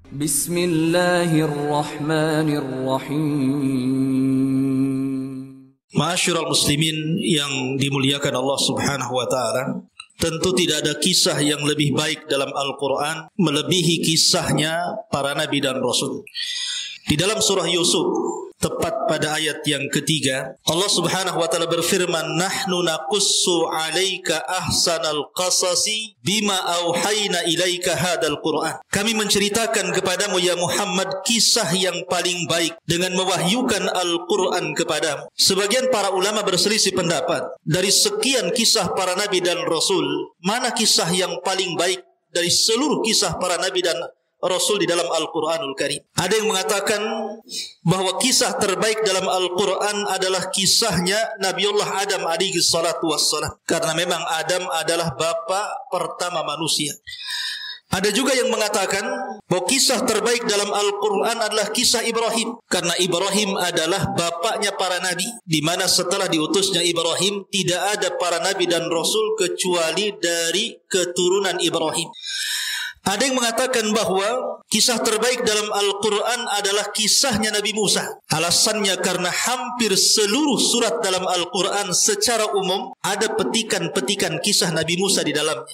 Bismillahirrahmanirrahim. Ma'asyiral muslimin yang dimuliakan Allah Subhanahu wa taala, tentu tidak ada kisah yang lebih baik dalam Al-Qur'an melebihi kisahnya para nabi dan rasul. Di dalam surah Yusuf, tepat pada ayat yang ketiga, Allah Subhanahu wa taala berfirman, "Nahnu naqussu 'alaika ahsanal qasasi bima auhayna ilaika hadzal Qur'an." Kami menceritakan kepadamu ya Muhammad kisah yang paling baik dengan mewahyukan Al-Qur'an kepadamu. Sebagian para ulama berselisih pendapat, dari sekian kisah para nabi dan rasul, mana kisah yang paling baik dari seluruh kisah para nabi dan Rasul di dalam Al-Quranul Karim. Ada yang mengatakan bahwa kisah terbaik dalam Al-Quran adalah kisahnya Nabiullah Adam alaihi salatu wassalam, karena memang Adam adalah bapa pertama manusia. Ada juga yang mengatakan bahwa kisah terbaik dalam Al-Quran adalah kisah Ibrahim, karena Ibrahim adalah bapaknya para nabi, di mana setelah diutusnya Ibrahim tidak ada para nabi dan Rasul kecuali dari keturunan Ibrahim. Ada yang mengatakan bahwa kisah terbaik dalam Al-Quran adalah kisahnya Nabi Musa. Alasannya karena hampir seluruh surat dalam Al-Quran secara umum ada petikan-petikan kisah Nabi Musa di dalamnya.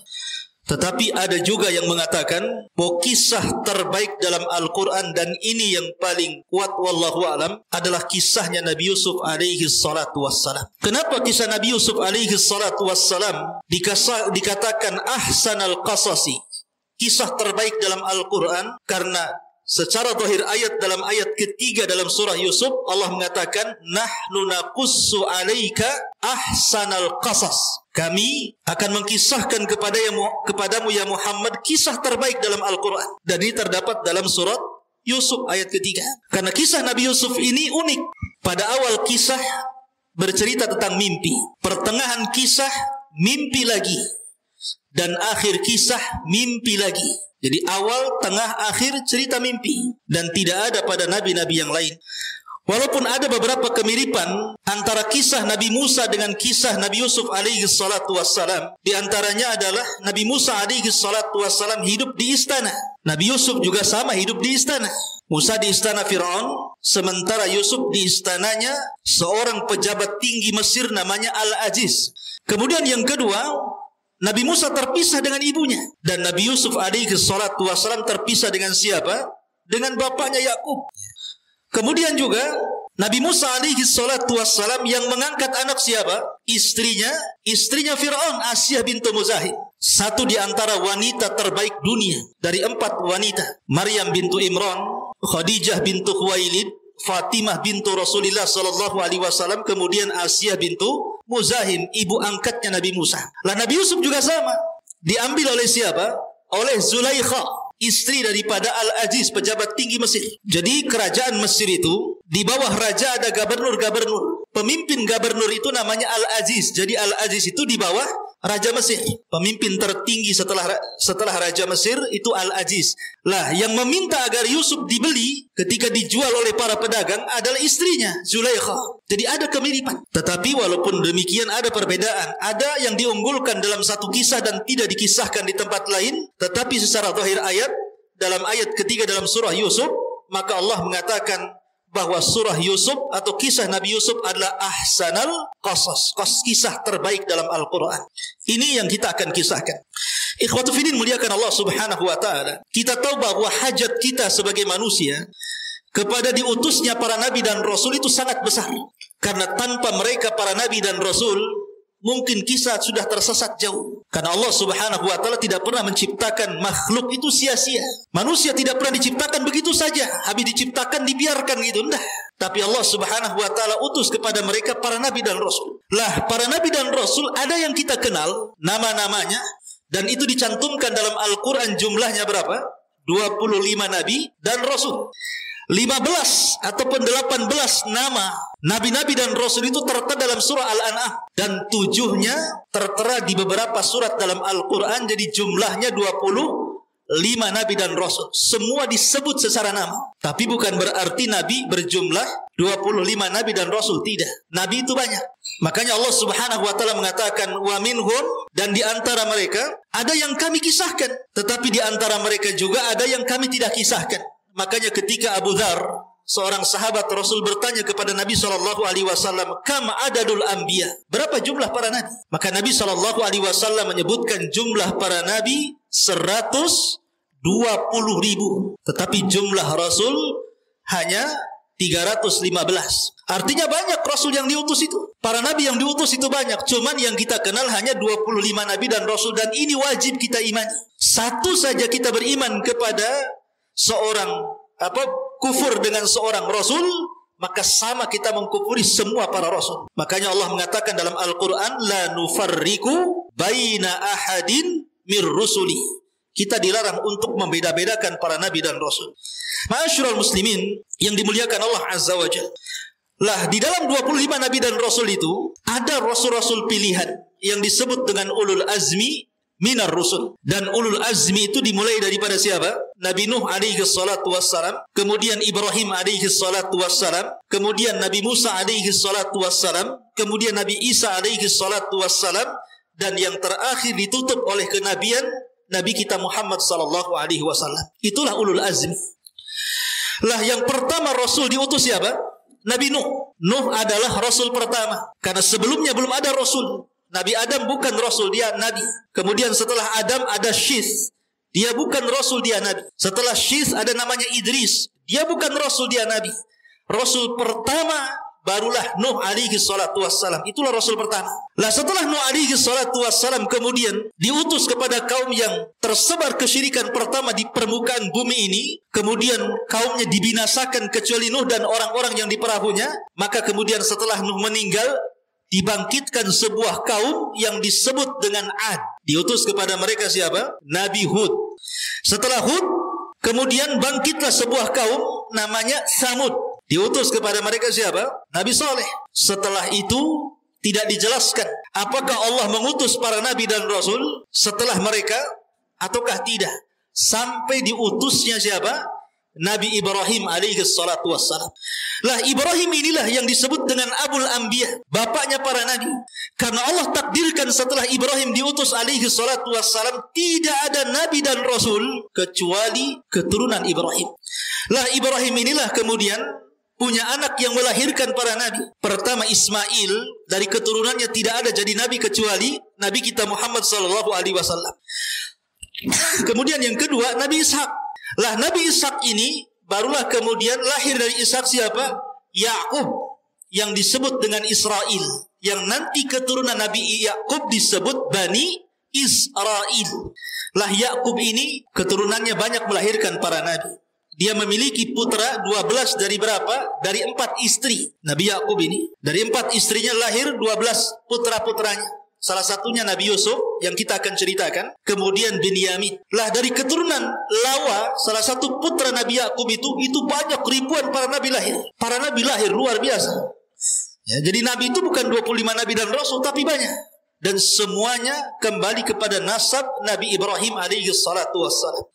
Tetapi ada juga yang mengatakan bahwa kisah terbaik dalam Al-Quran, dan ini yang paling kuat wallahu alam, adalah kisahnya Nabi Yusuf alaihi salatu wassalam. Kenapa kisah Nabi Yusuf alaihi salatu wassalam dikatakan ahsanal qasasi, kisah terbaik dalam Al-Quran? Karena secara zahir ayat, dalam ayat ketiga dalam surah Yusuf, Allah mengatakan nahnu naqussu 'alaika ahsanal qasas. Kami akan mengkisahkan kepadamu ya Muhammad kisah terbaik dalam Al-Quran. Dan ini terdapat dalam surat Yusuf ayat ketiga. Karena kisah Nabi Yusuf ini unik. Pada awal kisah bercerita tentang mimpi, pertengahan kisah mimpi lagi, dan akhir kisah mimpi lagi. Jadi awal, tengah, akhir cerita mimpi. Dan tidak ada pada nabi-nabi yang lain. Walaupun ada beberapa kemiripan antara kisah Nabi Musa dengan kisah Nabi Yusuf alaihi salatu wassalam. Di antaranya adalah Nabi Musa alaihi salatu wassalam hidup di istana. Nabi Yusuf juga sama hidup di istana. Musa di istana Fir'aun, sementara Yusuf di istananya seorang pejabat tinggi Mesir namanya Al-Aziz. Kemudian yang kedua, Nabi Musa terpisah dengan ibunya, dan Nabi Yusuf alaihi salatu wassalam terpisah dengan siapa? Dengan bapaknya Yakub. Kemudian juga Nabi Musa alaihi salatu wassalam yang mengangkat anak siapa? Istrinya Fir'aun, Asyah bintu Muzahim. Satu di antara wanita terbaik dunia dari 4 wanita. Maryam bintu Imran, Khadijah bintu Khuwailid, Fatimah bintu Rasulullah sallallahu alaihi wasallam, kemudian Asyah bintu Muzahim, ibu angkatnya Nabi Musa. Lah Nabi Yusuf juga sama. Diambil oleh siapa? Oleh Zulaikha, istri daripada Al-Aziz, pejabat tinggi Mesir. Jadi kerajaan Mesir itu di bawah raja ada gubernur-gubernur. Pemimpin gubernur itu namanya Al-Aziz. Jadi Al-Aziz itu di bawah Raja Mesir. Pemimpin tertinggi setelah Raja Mesir itu Al-Aziz. Lah yang meminta agar Yusuf dibeli ketika dijual oleh para pedagang adalah istrinya Zulaikha. Jadi ada kemiripan. Tetapi walaupun demikian ada perbedaan. Ada yang diunggulkan dalam satu kisah dan tidak dikisahkan di tempat lain. Tetapi secara zahir ayat, dalam ayat ketiga dalam surah Yusuf, maka Allah mengatakan bahwa surah Yusuf atau kisah Nabi Yusuf adalah ahsanal qasas, kisah terbaik dalam Al-Quran. Ini yang kita akan kisahkan. Ikhwatu fiddin muliakan Allah Subhanahu wa taala. Kita tahu bahwa hajat kita sebagai manusia kepada diutusnya para nabi dan rasul itu sangat besar. Karena tanpa mereka para nabi dan rasul, mungkin kisah sudah tersesat jauh. Karena Allah Subhanahu wa taala tidak pernah menciptakan makhluk itu sia-sia. Manusia tidak pernah diciptakan begitu saja, habis diciptakan dibiarkan gitu. Enggak. Tapi Allah Subhanahu wa taala utus kepada mereka para nabi dan rasul. Lah, para nabi dan rasul ada yang kita kenal nama-namanya, dan itu dicantumkan dalam Al-Quran. Jumlahnya berapa? 25 nabi dan rasul. 15 ataupun 18 nama nabi-nabi dan rasul itu tertera dalam surah Al-An'am, dan 7-nya tertera di beberapa surat dalam Al-Quran. Jadi jumlahnya 25. nabi dan rasul. Semua disebut secara nama. Tapi bukan berarti nabi berjumlah 25 nabi dan rasul. Tidak. Nabi itu banyak. Makanya Allah Subhanahu wa taala mengatakan wa minhum, dan di antara mereka ada yang kami kisahkan, tetapi di antara mereka juga ada yang kami tidak kisahkan. Makanya ketika Abu Dzar, seorang sahabat Rasul, bertanya kepada Nabi SAW, kam adadul anbiya, berapa jumlah para nabi? Maka Nabi SAW menyebutkan jumlah para nabi 120.000, tetapi jumlah Rasul hanya 315. Artinya banyak Rasul yang diutus itu. Para nabi yang diutus itu banyak. Cuman yang kita kenal hanya 25 nabi dan Rasul. Dan ini wajib kita imani. Satu saja kita beriman kepada seorang kufur dengan seorang Rasul, maka sama kita mengkufuri semua para Rasul. Makanya Allah mengatakan dalam Al-Quran, la nufarriku baina ahadin mir rusuli. Kita dilarang untuk membeda-bedakan para nabi dan Rasul. Ma'asyiral muslimin yang dimuliakan Allah Azza wa Jalla. Lah, di dalam 25 nabi dan Rasul itu ada Rasul-Rasul pilihan yang disebut dengan ulul azmi minar rusul. Dan ulul azmi itu dimulai daripada siapa? Nabi Nuh alaihi salatu wassalam, kemudian Ibrahim alaihi salatu wassalam, kemudian Nabi Musa alaihi salatu wassalam, kemudian Nabi Isa alaihi salatu wassalam, dan yang terakhir ditutup oleh kenabian Nabi kita Muhammad sallallahu alaihi wasallam. Itulah ulul azmi. Lah, yang pertama Rasul diutus siapa? Nabi Nuh. Nuh adalah Rasul pertama. Karena sebelumnya belum ada Rasul. Nabi Adam bukan Rasul, dia Nabi. Kemudian setelah Adam ada Syith. Dia bukan Rasul, dia Nabi. Setelah Syith ada namanya Idris. Dia bukan Rasul, dia Nabi. Rasul pertama barulah Nuh alaihi salatu wassalam. Itulah Rasul pertama. Lah, setelah Nuh alaihi salatu wassalam kemudian diutus kepada kaum yang tersebar kesyirikan pertama di permukaan bumi ini. Kemudian kaumnya dibinasakan kecuali Nuh dan orang-orang yang di perahunya. Maka kemudian setelah Nuh meninggal, dibangkitkan sebuah kaum yang disebut dengan Ad. Diutus kepada mereka siapa? Nabi Hud. Setelah Hud, kemudian bangkitlah sebuah kaum namanya Samud. Diutus kepada mereka siapa? Nabi Saleh. Setelah itu tidak dijelaskan apakah Allah mengutus para nabi dan rasul setelah mereka ataukah tidak. Sampai diutusnya siapa? Nabi Ibrahim alaihi salatu wassalam. Lah, Ibrahim inilah yang disebut dengan Abul Anbiya, bapaknya para nabi. Karena Allah takdirkan setelah Ibrahim diutus alaihi salatu wassalam, tidak ada nabi dan rasul kecuali keturunan Ibrahim. Lah, Ibrahim inilah kemudian punya anak yang melahirkan para nabi. Pertama Ismail, dari keturunannya tidak ada jadi nabi kecuali Nabi kita Muhammad sallallahu alaihi wasallam. Kemudian yang kedua Nabi Ishak. Lah, Nabi Ishak ini barulah kemudian lahir dari Ishak siapa? Yakub, yang disebut dengan Israel, yang nanti keturunan Nabi Yakub disebut Bani Israel. Lah, Yakub ini keturunannya banyak melahirkan para nabi. Dia memiliki putra 12 dari berapa? Dari 4 istri. Nabi Yakub ini dari 4 istrinya lahir 12 putra-putranya. Salah satunya Nabi Yusuf yang kita akan ceritakan. Kemudian Binyamin. Lah, dari keturunan Lawa, salah satu putra Nabi Yakub itu banyak ribuan para nabi lahir. Para nabi lahir luar biasa. Ya, jadi nabi itu bukan 25 nabi dan rasul, tapi banyak. Dan semuanya kembali kepada nasab Nabi Ibrahim alaihi salatu wassalam.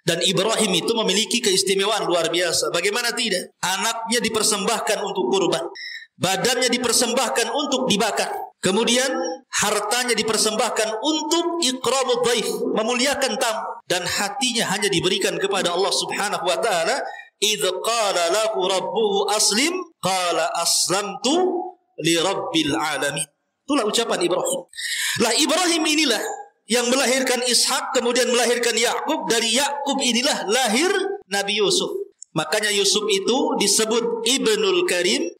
Dan Ibrahim itu memiliki keistimewaan luar biasa. Bagaimana tidak? Anaknya dipersembahkan untuk kurban. Badannya dipersembahkan untuk dibakar. Kemudian hartanya dipersembahkan untuk ikramud dhaif, memuliakan tamu. Dan hatinya hanya diberikan kepada Allah Subhanahu wa taala. Idz qala lahu rabbuhu aslim, qala aslamtu li rabbil alamin. Itulah ucapan Ibrahim. Lah, Ibrahim inilah yang melahirkan Ishak, kemudian melahirkan Yakub. Dari Yakub inilah lahir Nabi Yusuf. Makanya Yusuf itu disebut Ibnul Karim,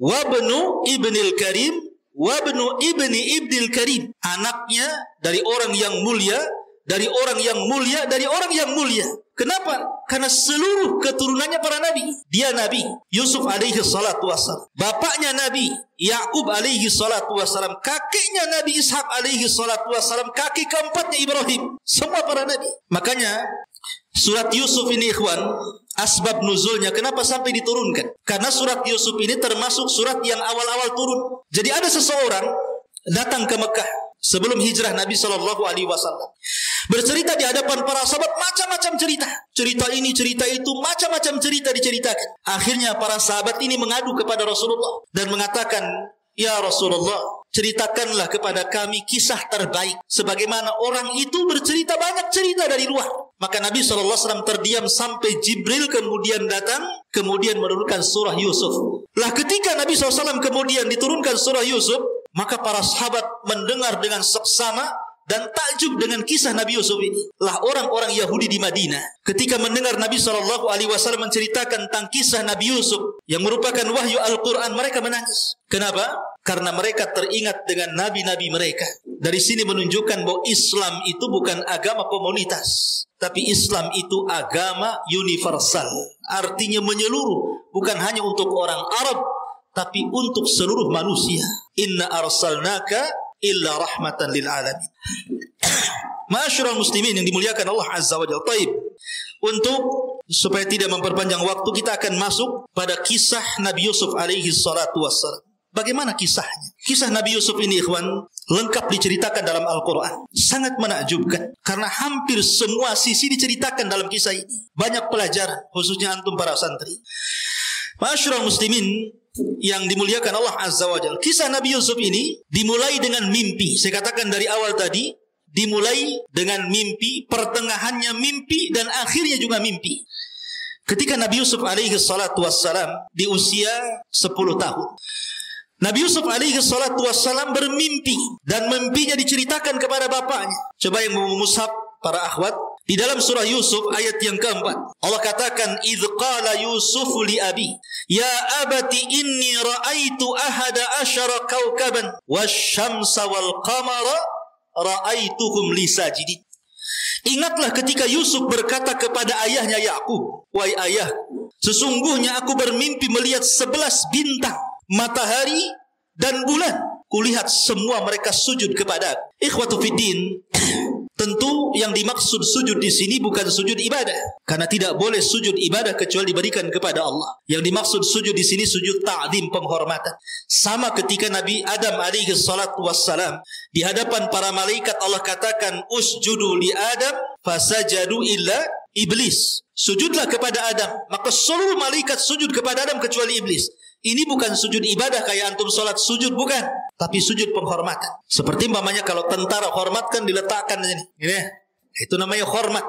wabnu Ibnil Karim, wabnu Ibni Ibnil Karim. Anaknya dari orang yang mulia, dari orang yang mulia, dari orang yang mulia. Kenapa? Karena seluruh keturunannya para nabi. Dia Nabi Yusuf alaihi salatu wassalam, bapaknya Nabi Yakub alaihi salatu wassalam, kakeknya Nabi Ishak alaihi salatu wassalam, kakek keempatnya Ibrahim. Semua para nabi. Makanya surat Yusuf ini, ikhwan, asbab nuzulnya kenapa sampai diturunkan? Karena surat Yusuf ini termasuk surat yang awal-awal turun. Jadi ada seseorang datang ke Mekah. sebelum hijrah Nabi Shallallahu Alaihi Wasallam, bercerita di hadapan para sahabat macam-macam cerita. Cerita ini, cerita itu, macam-macam cerita diceritakan. Akhirnya para sahabat ini mengadu kepada Rasulullah dan mengatakan, ya Rasulullah, ceritakanlah kepada kami kisah terbaik. Sebagaimana orang itu bercerita banyak cerita dari luar. Maka Nabi SAW terdiam sampai Jibril kemudian datang, kemudian menurunkan surah Yusuf. Lah ketika Nabi SAW kemudian diturunkan surah Yusuf, maka para sahabat mendengar dengan seksama dan takjub dengan kisah Nabi Yusuf ini. Lah orang-orang Yahudi di Madinah ketika mendengar Nabi SAW menceritakan tentang kisah Nabi Yusuf yang merupakan wahyu Al-Quran, mereka menangis. Kenapa? Karena mereka teringat dengan nabi-nabi mereka. Dari sini menunjukkan bahwa Islam itu bukan agama komunitas, tapi Islam itu agama universal. Artinya menyeluruh, bukan hanya untuk orang Arab, tapi untuk seluruh manusia. Inna arsalnaka illa rahmatan lil alamin. Ma'asyiral muslimin yang dimuliakan Allah Azza wa Jalla. Taib. Untuk supaya tidak memperpanjang waktu, kita akan masuk pada kisah Nabi Yusuf alaihi salatu wassalam. Bagaimana kisahnya? Kisah Nabi Yusuf ini, ikhwan, lengkap diceritakan dalam Al-Quran. Sangat menakjubkan, karena hampir semua sisi diceritakan dalam kisah ini. Banyak pelajaran, khususnya antum para santri. Ma'asyiral muslimin yang dimuliakan Allah Azza wa Jalla. Kisah Nabi Yusuf ini dimulai dengan mimpi. Saya katakan dari awal tadi, dimulai dengan mimpi, pertengahannya mimpi, dan akhirnya juga mimpi. Ketika Nabi Yusuf alaihi salatu wassalam di usia 10 tahun. Nabi Yusuf alaihi salatu wassalam bermimpi, dan mimpinya diceritakan kepada bapaknya. Coba yang mau mushaf para akhwat, di dalam surah Yusuf ayat yang keempat, Allah katakan, idh qala Yusuf li abi ya abati inni ra'aitu ahada asyara kawkaban wasyamsa wal qamara ra'aituhum li sajidin. Ingatlah ketika Yusuf berkata kepada ayahnya Yakub, wahai ayah, sesungguhnya aku bermimpi melihat 11 bintang, matahari dan bulan. Kulihat semua mereka sujud kepada aku. Ikhwatu fiddin, tentu yang dimaksud sujud di sini bukan sujud ibadah, karena tidak boleh sujud ibadah kecuali diberikan kepada Allah. Yang dimaksud sujud di sini sujud ta'zim, penghormatan. Sama ketika Nabi Adam alaihi salatu wassalam di hadapan para malaikat, Allah katakan usjudu li Adam fasajadu illa iblis. Sujudlah kepada Adam, maka seluruh malaikat sujud kepada Adam kecuali iblis. Ini bukan sujud ibadah kayak antum sholat sujud, bukan, tapi sujud penghormatan. Seperti umpamanya kalau tentara hormatkan, diletakkan ini, itu namanya hormat.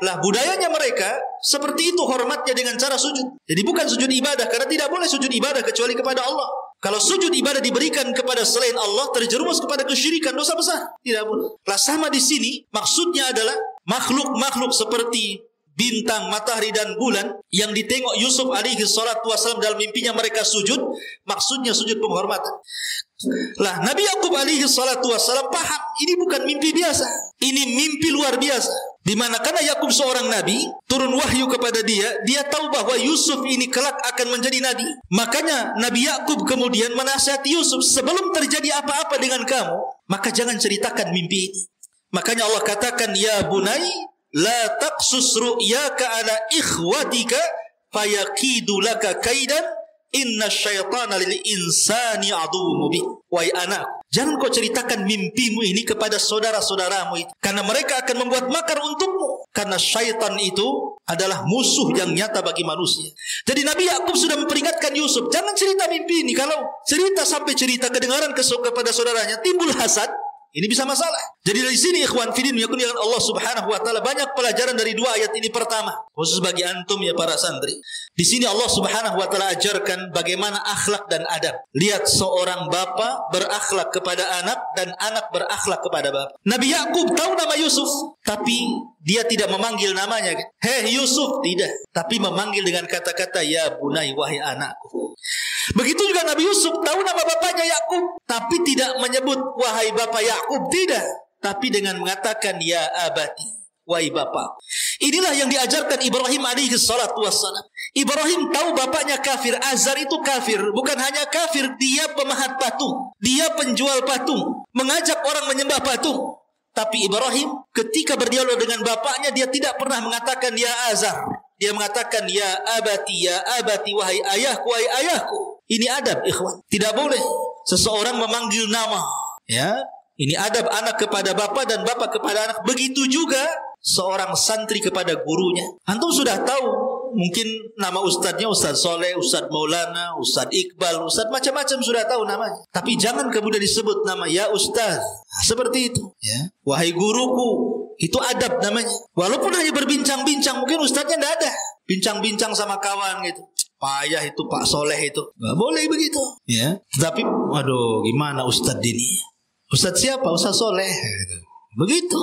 Lah budayanya mereka seperti itu hormatnya dengan cara sujud. Jadi bukan sujud ibadah, karena tidak boleh sujud ibadah kecuali kepada Allah. Kalau sujud ibadah diberikan kepada selain Allah, terjerumus kepada kesyirikan, dosa besar. Tidak boleh. Lah sama di sini maksudnya adalah makhluk-makhluk seperti bintang, matahari dan bulan yang ditengok Yusuf alaihi salatu wasallam dalam mimpinya mereka sujud, maksudnya sujud penghormatan. Lah Nabi Yakub alaihi salatu wasallam paham ini bukan mimpi biasa, ini mimpi luar biasa. Di mana karena Yakub seorang nabi, turun wahyu kepada dia, dia tahu bahwa Yusuf ini kelak akan menjadi nabi. Makanya Nabi Yakub kemudian menasihati Yusuf, sebelum terjadi apa-apa dengan kamu, maka jangan ceritakan mimpi ini. Makanya Allah katakan, ya bunai la taqsus ru'yaka ala ikhwatika fayaqidu laka kaidan inna syaitana lil insani aduwwun mubin. Wahai anak, jangan kau ceritakan mimpimu ini kepada saudara-saudaramu itu, karena mereka akan membuat makar untukmu. Karena syaitan itu adalah musuh yang nyata bagi manusia. Jadi Nabi Yakub sudah memperingatkan Yusuf, jangan cerita mimpi ini. Kalau cerita sampai cerita kedengaran kepada saudaranya, timbul hasad. Ini bisa masalah. Jadi dari sini ikhwan fillah yakuni Allah Subhanahu wa taala, banyak pelajaran dari dua ayat ini. Pertama, khusus bagi antum ya para santri. Di sini Allah Subhanahu wa taala ajarkan bagaimana akhlak dan adab. Lihat seorang bapa berakhlak kepada anak dan anak berakhlak kepada bapa. Nabi Yakub tahu nama Yusuf, tapi dia tidak memanggil namanya. Hei Yusuf, tidak, tapi memanggil dengan kata-kata ya bunai, wahai anakku. Begitu juga Nabi Yusuf tahu nama bapaknya Yakub, tapi tidak menyebut wahai bapak Yakub, tidak, tapi dengan mengatakan ya abati, wahai bapak. Inilah yang diajarkan Ibrahim alaihi salatu wassalam. Ibrahim tahu bapaknya kafir, Azar itu kafir. Bukan hanya kafir, dia pemahat patung, dia penjual patung, mengajak orang menyembah patung. Tapi Ibrahim ketika berdialog dengan bapaknya, dia tidak pernah mengatakan ya Azar. Dia mengatakan ya abati, wahai ayahku, wahai ayahku. Ini adab ikhwan. Tidak boleh seseorang memanggil nama, ya, Ini adab anak kepada bapak dan bapak kepada anak. Begitu juga seorang santri kepada gurunya. Antum sudah tahu mungkin nama ustadznya Ustadz Soleh, Ustadz Maulana, Ustadz Iqbal, Ustadz macam-macam sudah tahu namanya. Tapi jangan kemudian disebut nama ya Ustadz. Nah, seperti itu. Ya. Wahai guruku. Itu adab namanya. Walaupun hanya berbincang-bincang, mungkin ustadznya tidak ada. Bincang-bincang sama kawan gitu. Payah itu Pak Soleh itu. Nggak boleh begitu. Ya. Tapi, waduh, gimana ustadz ini? Ustadz siapa? Ustadz Soleh. Begitu.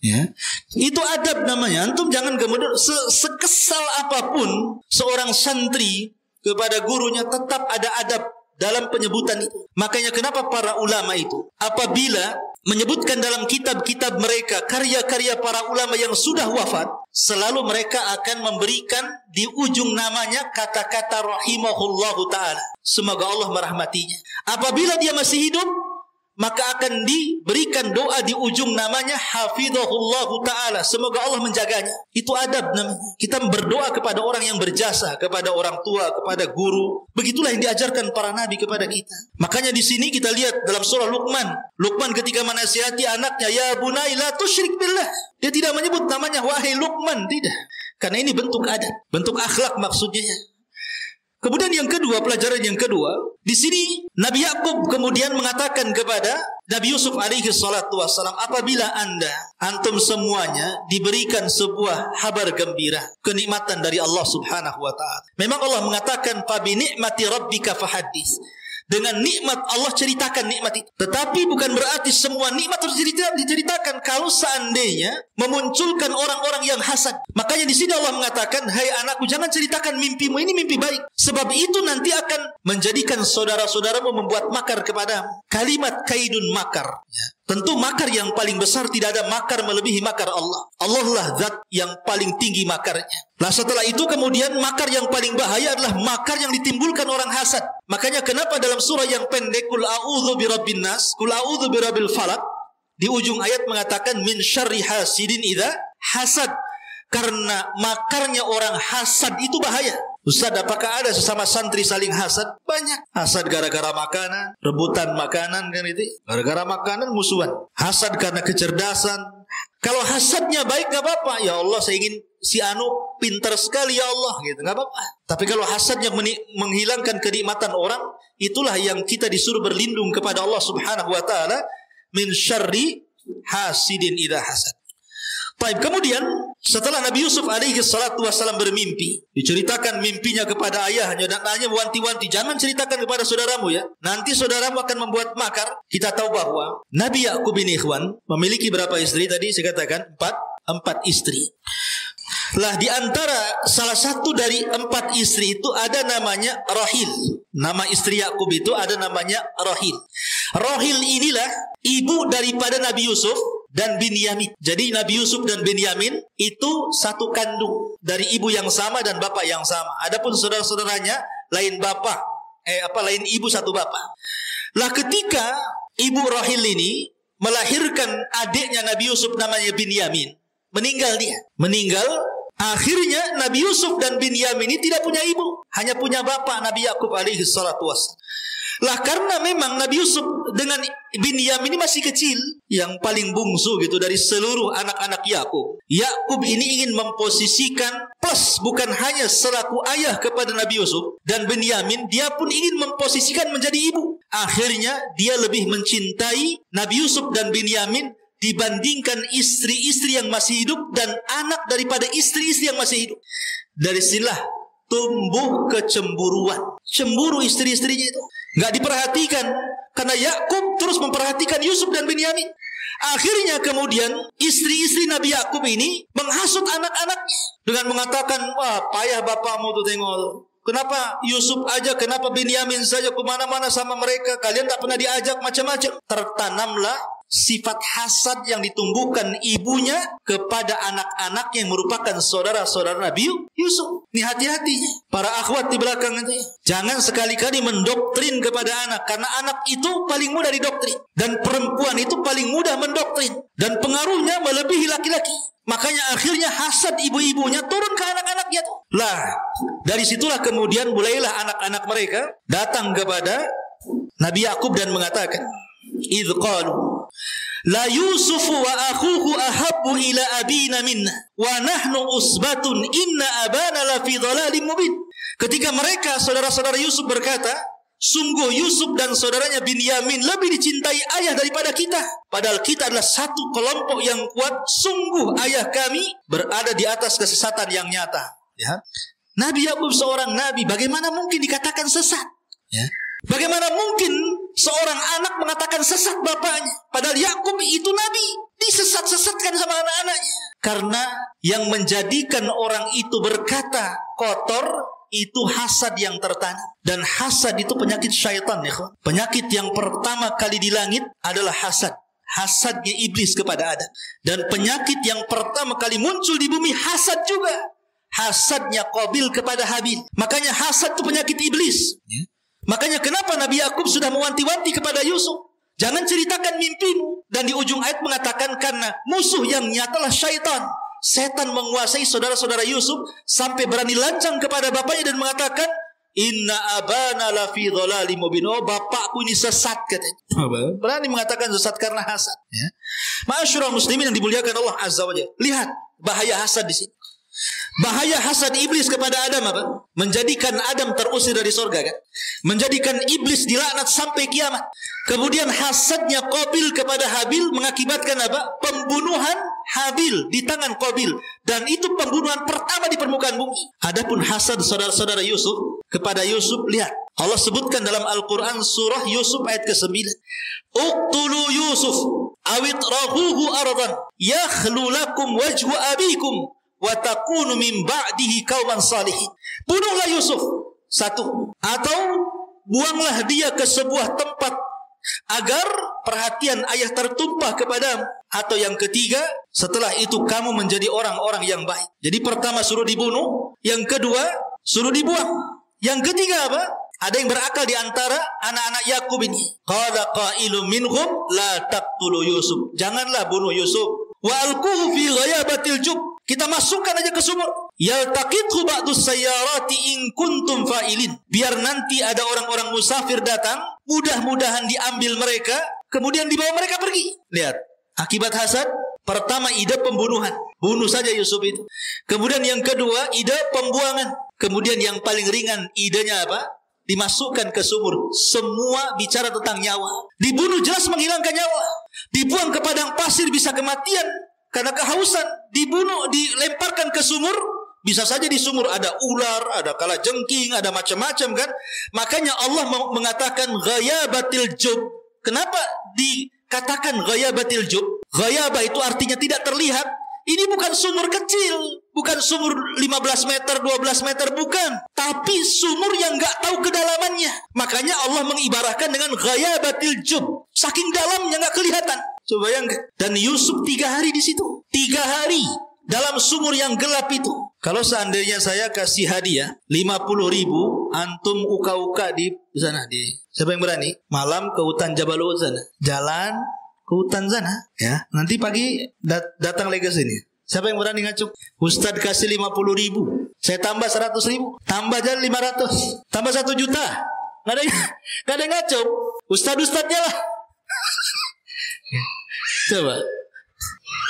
Ya. Itu adab namanya. Antum jangan kemudian sekesal apapun seorang santri kepada gurunya tetap ada adab dalam penyebutan itu. Makanya kenapa para ulama itu apabila menyebutkan dalam kitab-kitab mereka karya-karya para ulama yang sudah wafat, selalu mereka akan memberikan di ujung namanya kata-kata rahimahullahu ta'ala. Semoga Allah merahmatinya. Apabila dia masih hidup, maka akan diberikan doa di ujung namanya hafizahullahu ta'ala. Semoga Allah menjaganya. Itu adab namanya. Kita berdoa kepada orang yang berjasa, kepada orang tua, kepada guru. Begitulah yang diajarkan para nabi kepada kita. Makanya di sini kita lihat dalam surah Luqman. Luqman ketika menasihati anaknya, ya bunai la tusyrik billah. Dia tidak menyebut namanya wahai Luqman, tidak. Karena ini bentuk adab, bentuk akhlak maksudnya. Kemudian yang kedua, pelajaran yang kedua, di sini Nabi Yakub kemudian mengatakan kepada Nabi Yusuf alaihi salatu wassalam, apabila antum semuanya diberikan sebuah kabar gembira, kenikmatan dari Allah Subhanahu wa taala. Memang Allah mengatakan fa bi ni'mati rabbika fahaddits. Dengan nikmat Allah ceritakan nikmat itu. Tetapi bukan berarti semua nikmat harus diceritakan. Kalau seandainya memunculkan orang-orang yang hasad. Makanya di sini Allah mengatakan, hai anakku, jangan ceritakan mimpimu, ini mimpi baik. Sebab itu nanti akan menjadikan saudara-saudaramu membuat makar kepadamu. Kalimat kaidun makar. Tentu makar yang paling besar tidak ada makar melebihi makar Allah. Allah lah zat yang paling tinggi makarnya. Nah setelah itu kemudian makar yang paling bahaya adalah makar yang ditimbulkan orang hasad. Makanya kenapa dalam surah yang pendek Qul a'udzu birabbin nas, Qul a'udzu birabbil falaq, di ujung ayat mengatakan min syarri hasidin idza hasad. Karena makarnya orang hasad itu bahaya. Ustaz, apakah ada sesama santri saling hasad? Banyak. Hasad gara-gara makanan, rebutan makanan kan itu. Gara-gara makanan musuhan. Hasad karena kecerdasan. Kalau hasadnya baik gak apa-apa. Ya Allah, saya ingin si Anu pintar sekali ya Allah gitu, gak apa-apa. Tapi kalau hasadnya menghilangkan kenikmatan orang, itulah yang kita disuruh berlindung kepada Allah Subhanahu wa taala min syarri hasidin idza hasad. Baik, kemudian setelah Nabi Yusuf alaihi salatu wassalam bermimpi, diceritakan mimpinya kepada ayahnya dan ayahnya wanti-wanti, jangan ceritakan kepada saudaramu ya. Nanti saudaramu akan membuat makar. Kita tahu bahwa Nabi Yakub ini ikhwan memiliki berapa istri tadi? Saya katakan empat istri. Lah di antara salah satu dari 4 istri itu ada namanya Rahil. Nama istri Yakub itu ada namanya Rahil. Rahil inilah ibu daripada Nabi Yusuf dan Binyamin. Jadi Nabi Yusuf dan Binyamin itu satu kandung dari ibu yang sama dan bapak yang sama. Adapun saudara-saudaranya lain bapak, lain ibu satu bapak. Lah ketika ibu Rahil ini melahirkan adiknya Nabi Yusuf namanya Binyamin, meninggal dia. Akhirnya Nabi Yusuf dan Binyamin ini tidak punya ibu, hanya punya bapak Nabi Yakub alaihi salatu wassalam. Lah karena memang Nabi Yusuf dengan Binyamin ini masih kecil, yang paling bungsu gitu dari seluruh anak-anak Yakub. Yakub ini ingin memposisikan plus bukan hanya selaku ayah kepada Nabi Yusuf dan Binyamin, dia pun ingin memposisikan menjadi ibu. Akhirnya dia lebih mencintai Nabi Yusuf dan Binyamin dibandingkan istri-istri yang masih hidup dan anak daripada istri-istri yang masih hidup. Dari sinilah tumbuh kecemburuan. Cemburu istri-istrinya itu nggak diperhatikan karena Yakub terus memperhatikan Yusuf dan Binyamin. Akhirnya kemudian istri-istri Nabi Yakub ini menghasut anak-anaknya dengan mengatakan, wah payah bapakmu tuh tengok. Kenapa Yusuf aja, kenapa Binyamin saja kemana-mana sama mereka, kalian tak pernah diajak macam-macam. Tertanamlah sifat hasad yang ditumbuhkan ibunya kepada anak-anak yang merupakan saudara-saudara Nabi Yusuf. Ini hati-hati para akhwat di belakang itu. Jangan sekali-kali mendoktrin kepada anak, karena anak itu paling mudah didoktrin dan perempuan itu paling mudah mendoktrin dan pengaruhnya melebihi laki-laki. Makanya akhirnya hasad ibu-ibunya turun ke anak-anaknya tuh. Lah, dari situlah kemudian mulailah anak-anak mereka datang kepada Nabi Yakub dan mengatakan, "Idz qalu La Yusuf wa akhuhu ahabbu ila abina minna wa nahnu usbatun inna abana la fi dhalalin mubin. Ketika mereka saudara-saudara Yusuf berkata, sungguh Yusuf dan saudaranya Binyamin lebih dicintai ayah daripada kita. Padahal kita adalah satu kelompok yang kuat. Sungguh ayah kami berada di atas kesesatan yang nyata. Ya. Nabi Yakub seorang nabi, bagaimana mungkin dikatakan sesat? Ya. Bagaimana mungkin seorang anak mengatakan sesat bapaknya? Padahal Yakub itu nabi, disesat-sesatkan sama anak-anaknya. Karena yang menjadikan orang itu berkata kotor itu hasad yang tertanam. Dan hasad itu penyakit syaitan, ya. Penyakit yang pertama kali di langit adalah hasad. Hasadnya iblis kepada Adam. Dan penyakit yang pertama kali muncul di bumi hasad juga. Hasadnya Qabil kepada Habil. Makanya hasad itu penyakit iblis, ya. Makanya kenapa Nabi Yakub sudah mewanti-wanti kepada Yusuf, jangan ceritakan mimpimu. Dan di ujung ayat mengatakan karena musuh yang nyatalah syaitan. Setan menguasai saudara-saudara Yusuf sampai berani lancang kepada bapaknya dan mengatakan, inna abana la fi dhalalim mubin. Oh, bapakku ini sesat, katanya. Berani mengatakan sesat karena hasad, ya. Ma'asyiral muslimin yang dimuliakan Allah Azza wa Jalla. Lihat bahaya hasad di sini. Bahaya hasad iblis kepada Adam apa? Menjadikan Adam terusir dari surga, kan? Menjadikan iblis dilaknat sampai kiamat. Kemudian hasadnya Qabil kepada Habil mengakibatkan apa? Pembunuhan Habil di tangan Qabil. Dan itu pembunuhan pertama di permukaan bumi. Adapun hasad saudara-saudara Yusuf kepada Yusuf, lihat. Allah sebutkan dalam Al-Quran surah Yusuf ayat ke-9. Uqtulu Yusuf awit rahuhu ardan yakhlu lakum wajhu abikum wa takunu min ba'dihi qauman salihin. Bunuhlah Yusuf, satu, atau buanglah dia ke sebuah tempat agar perhatian ayah tertumpah kepadamu. Atau yang ketiga, setelah itu kamu menjadi orang-orang yang baik. Jadi pertama suruh dibunuh, yang kedua suruh dibuang, yang ketiga apa? Ada yang berakal di antara anak-anak Yakub ini. Qala qailun minhum la taqtulu Yusuf. Janganlah bunuh Yusuf. Wa alquhu fi ghayabatil jub. Kita masukkan aja ke sumur. Yaltaqithu ba'dus sayyarati in kuntum fa'ilin. Biar nanti ada orang-orang musafir datang, mudah-mudahan diambil mereka, kemudian dibawa mereka pergi. Lihat, akibat hasad, pertama ide pembunuhan. Bunuh saja Yusuf itu. Kemudian yang kedua, ide pembuangan. Kemudian yang paling ringan, idenya apa? Dimasukkan ke sumur. Semua bicara tentang nyawa. Dibunuh jelas menghilangkan nyawa. Dibuang ke padang pasir bisa kematian karena kehausan. Dibunuh, dilemparkan ke sumur, bisa saja di sumur ada ular, ada kalajengking, ada macam-macam, kan. Makanya Allah mengatakan ghayabatil jub. Kenapa dikatakan ghayabatil jub? Ghayabah itu artinya tidak terlihat. Ini bukan sumur kecil, bukan sumur 15 meter, 12 meter, bukan. Tapi sumur yang gak tahu kedalamannya. Makanya Allah mengibarahkan dengan ghayabatil jub. Saking dalamnya gak kelihatan. Coba bayangkan. Dan Yusuf 3 hari di situ. 3 hari dalam sumur yang gelap itu. Kalau seandainya saya kasih hadiah 50.000, antum uka-uka di sana, siapa yang berani? Malam ke hutan Jabal Uhud sana. Jalan ke hutan sana, ya. Nanti pagi datang lagi ke sini. Siapa yang berani ngacuk? Ustadz kasih 50.000, saya tambah 100.000, tambah jadi 500, tambah 1 juta. Nggak ada yang ngacuk. Ustadz-ustadznya lah. Coba.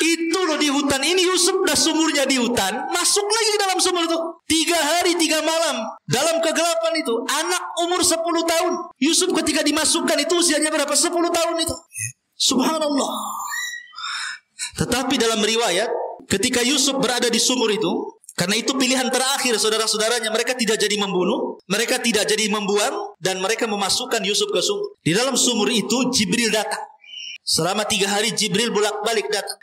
Itu loh di hutan ini. Yusuf udah sumurnya di hutan, masuk lagi ke dalam sumur itu. 3 hari 3 malam dalam kegelapan itu. Anak umur 10 tahun. Yusuf ketika dimasukkan itu usianya berapa? 10 tahun itu. Subhanallah. Tetapi dalam riwayat, ketika Yusuf berada di sumur itu, karena itu pilihan terakhir saudara-saudaranya, mereka tidak jadi membunuh, mereka tidak jadi membuang, dan mereka memasukkan Yusuf ke sumur. Di dalam sumur itu Jibril datang. Selama 3 hari Jibril bolak-balik datang.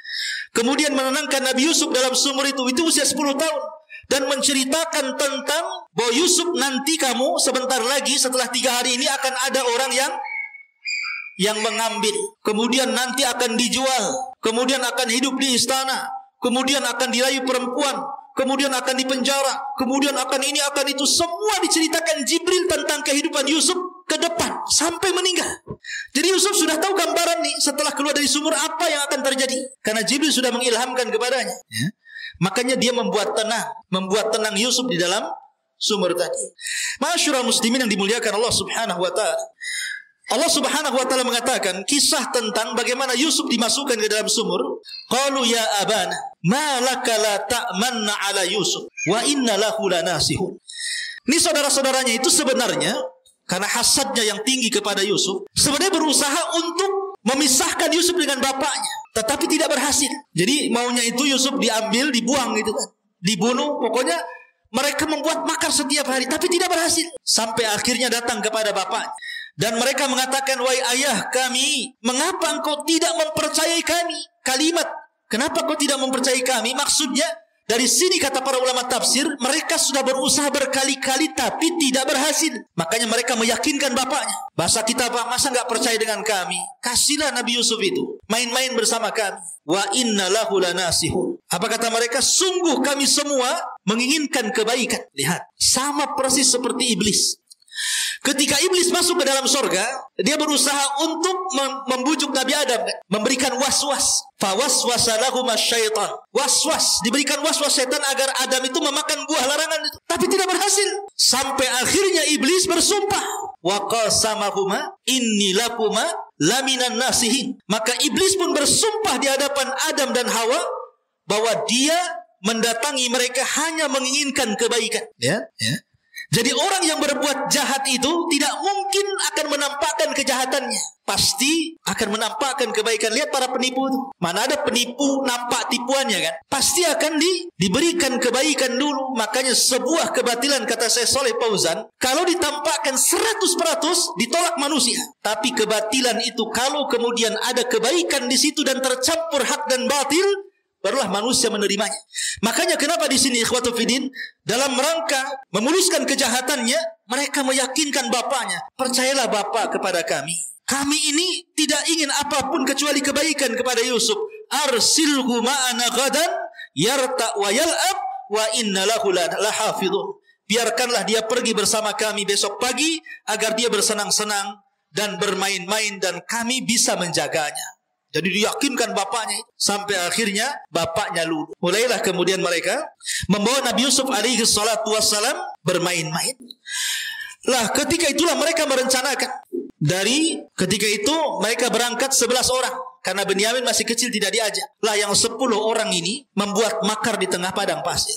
Kemudian menenangkan Nabi Yusuf dalam sumur itu usia 10 tahun. Dan menceritakan tentang bahwa Yusuf, nanti kamu sebentar lagi setelah 3 hari ini akan ada orang yang mengambil. Kemudian nanti akan dijual. Kemudian akan hidup di istana. Kemudian akan dirayu perempuan. Kemudian akan dipenjara. Kemudian akan ini, akan itu. Semua diceritakan Jibril tentang kehidupan Yusuf ke depan sampai meninggal. Jadi Yusuf sudah tahu gambaran nih setelah keluar dari sumur apa yang akan terjadi. Karena Jibril sudah mengilhamkan kepadanya, ya. Makanya dia membuat tenang Yusuf di dalam sumur tadi. Ma'asyiral muslimin yang dimuliakan Allah Subhanahu wa taala. Allah Subhanahu wa taala mengatakan kisah tentang bagaimana Yusuf dimasukkan ke dalam sumur. Qalu ya abana ma laka la ta'manna ala Yusuf wa inna lahu lanasihun. Ini saudara-saudaranya itu sebenarnya karena hasadnya yang tinggi kepada Yusuf, sebenarnya berusaha untuk memisahkan Yusuf dengan bapaknya, tetapi tidak berhasil. Jadi maunya itu Yusuf diambil, dibuang gitu kan, dibunuh, pokoknya mereka membuat makar setiap hari, tapi tidak berhasil. Sampai akhirnya datang kepada bapaknya. Dan mereka mengatakan, wahai ayah kami, mengapa engkau tidak mempercayai kami? Kalimat, kenapa kau tidak mempercayai kami? Maksudnya, dari sini kata para ulama tafsir, mereka sudah berusaha berkali-kali tapi tidak berhasil. Makanya mereka meyakinkan bapaknya. Bahasa kita apa? Masa nggak percaya dengan kami? Kasihlah Nabi Yusuf itu main-main bersama kami. Wa inna lahu lanasihun. Apa kata mereka? Sungguh kami semua menginginkan kebaikan. Lihat, sama persis seperti iblis. Ketika iblis masuk ke dalam surga, dia berusaha untuk membujuk Nabi Adam, memberikan was-was. Fawaswasa lahum asyaitan. Was-was, diberikan was-was setan agar Adam itu memakan buah larangan itu. Tapi tidak berhasil. Sampai akhirnya iblis bersumpah. Wa qasamahuma inni lakuma laminan nasihin. Maka iblis pun bersumpah di hadapan Adam dan Hawa bahwa dia mendatangi mereka hanya menginginkan kebaikan. Ya. Jadi orang yang berbuat jahat itu tidak mungkin akan menampakkan kejahatannya. Pasti akan menampakkan kebaikan. Lihat para penipu itu. Mana ada penipu nampak tipuannya kan? Pasti akan diberikan kebaikan dulu. Makanya sebuah kebatilan, kata Syekh Shalih Fauzan, kalau ditampakkan 100% ditolak manusia. Tapi kebatilan itu kalau kemudian ada kebaikan di situ dan tercampur hak dan batil, barulah manusia menerimanya. Makanya kenapa di sini ikhwatul fiddin, dalam rangka memuluskan kejahatannya, mereka meyakinkan bapaknya, percayalah bapak kepada kami. Kami ini tidak ingin apapun kecuali kebaikan kepada Yusuf. Arsilhu ma'ana ghadan yarta wa yal'ab wa inna lahu lahafidhun. Biarkanlah dia pergi bersama kami besok pagi agar dia bersenang-senang dan bermain-main dan kami bisa menjaganya. Jadi diyakinkan bapaknya sampai akhirnya bapaknya luluh. Mulailah kemudian mereka membawa Nabi Yusuf alaihi salatu wassalam bermain-main. Lah ketika itulah mereka merencanakan. Dari ketika itu mereka berangkat 11 orang. Karena Benyamin masih kecil tidak diajak. Lah yang 10 orang ini membuat makar di tengah padang pasir.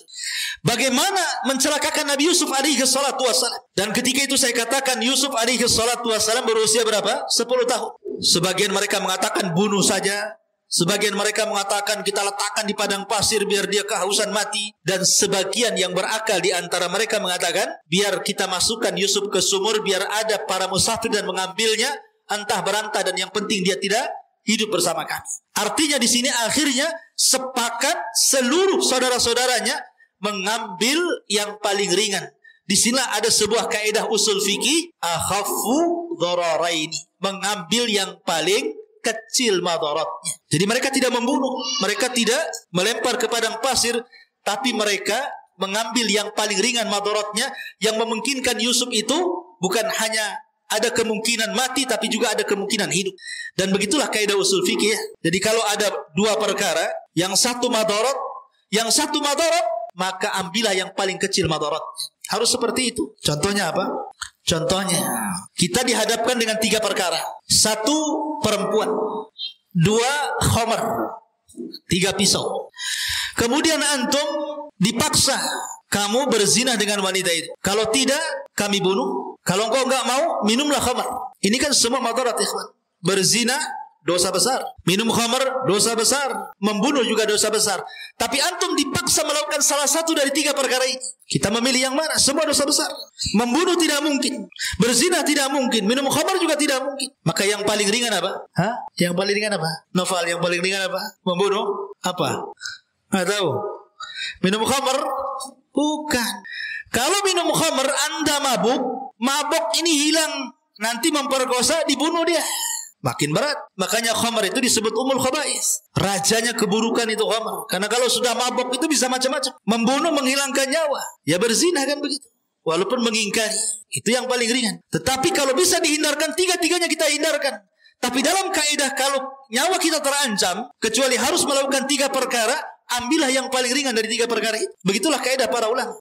Bagaimana mencelakakan Nabi Yusuf alaihi salatu wassalam. Dan ketika itu saya katakan Yusuf alaihi salatu wassalam berusia berapa? 10 tahun. Sebagian mereka mengatakan bunuh saja. Sebagian mereka mengatakan kita letakkan di padang pasir biar dia kehausan mati. Dan sebagian yang berakal di antara mereka mengatakan biar kita masukkan Yusuf ke sumur biar ada para musafir dan mengambilnya entah berantah dan yang penting dia tidak hidup bersama kami. Artinya di sini akhirnya sepakat seluruh saudara-saudaranya mengambil yang paling ringan. Di sini ada sebuah kaidah usul fikih, akhaffu dhararaini, mengambil yang paling kecil madaratnya. Jadi mereka tidak membunuh, mereka tidak melempar ke padang pasir, tapi mereka mengambil yang paling ringan madaratnya yang memungkinkan Yusuf itu bukan hanya ada kemungkinan mati tapi juga ada kemungkinan hidup. Dan begitulah kaidah usul fikih. Jadi kalau ada dua perkara, yang satu madarat, yang satu madarat, maka ambillah yang paling kecil madaratnya. Harus seperti itu. Contohnya apa? Contohnya kita dihadapkan dengan 3 perkara. 1 perempuan, 2 khamar, 3 pisau. Kemudian antum dipaksa kamu berzina dengan wanita itu. Kalau tidak, kami bunuh. Kalau engkau enggak mau, minumlah khamar. Ini kan semua madarat, ikhwan. Berzina dosa besar, minum khamar dosa besar, membunuh juga dosa besar. Tapi antum dipaksa melakukan salah satu dari 3 perkara ini. Kita memilih yang mana? Semua dosa besar. Membunuh tidak mungkin, berzina tidak mungkin, minum khamar juga tidak mungkin. Maka yang paling ringan apa? Yang paling ringan apa? Novel, yang paling ringan apa? Membunuh? Apa? Nggak tahu. Minum khamar? Bukan. Kalau minum khamar Anda mabuk ini hilang, nanti memperkosa, dibunuh dia. Makin berat. Makanya khamar itu disebut umul khaba'is. Rajanya keburukan itu khamar. Karena kalau sudah mabuk itu bisa macam-macam. Membunuh, menghilangkan nyawa. Ya berzina kan begitu. Walaupun mengingkari. Itu yang paling ringan. Tetapi kalau bisa dihindarkan, 3-tiganya kita hindarkan. Tapi dalam kaidah kalau nyawa kita terancam, kecuali harus melakukan 3 perkara, ambillah yang paling ringan dari 3 perkara itu. Begitulah kaidah para ulama.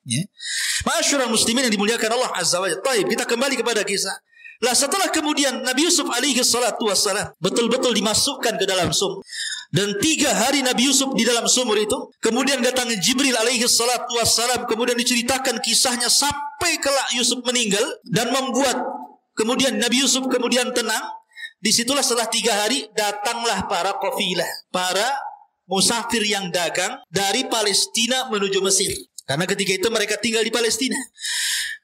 Ma'asyiral muslimin yang dimuliakan Allah Azza wa Jalla. Baik, kita kembali kepada kisah. Lah setelah kemudian Nabi Yusuf alaihi salatu wassalam betul-betul dimasukkan ke dalam sumur. Dan 3 hari Nabi Yusuf di dalam sumur itu. Kemudian datang Jibril alaihi salatu wassalam. Kemudian diceritakan kisahnya sampai kelak Yusuf meninggal. Dan membuat kemudian Nabi Yusuf kemudian tenang. Disitulah setelah 3 hari datanglah para qafilah, para musafir yang dagang dari Palestina menuju Mesir. Karena ketika itu mereka tinggal di Palestina.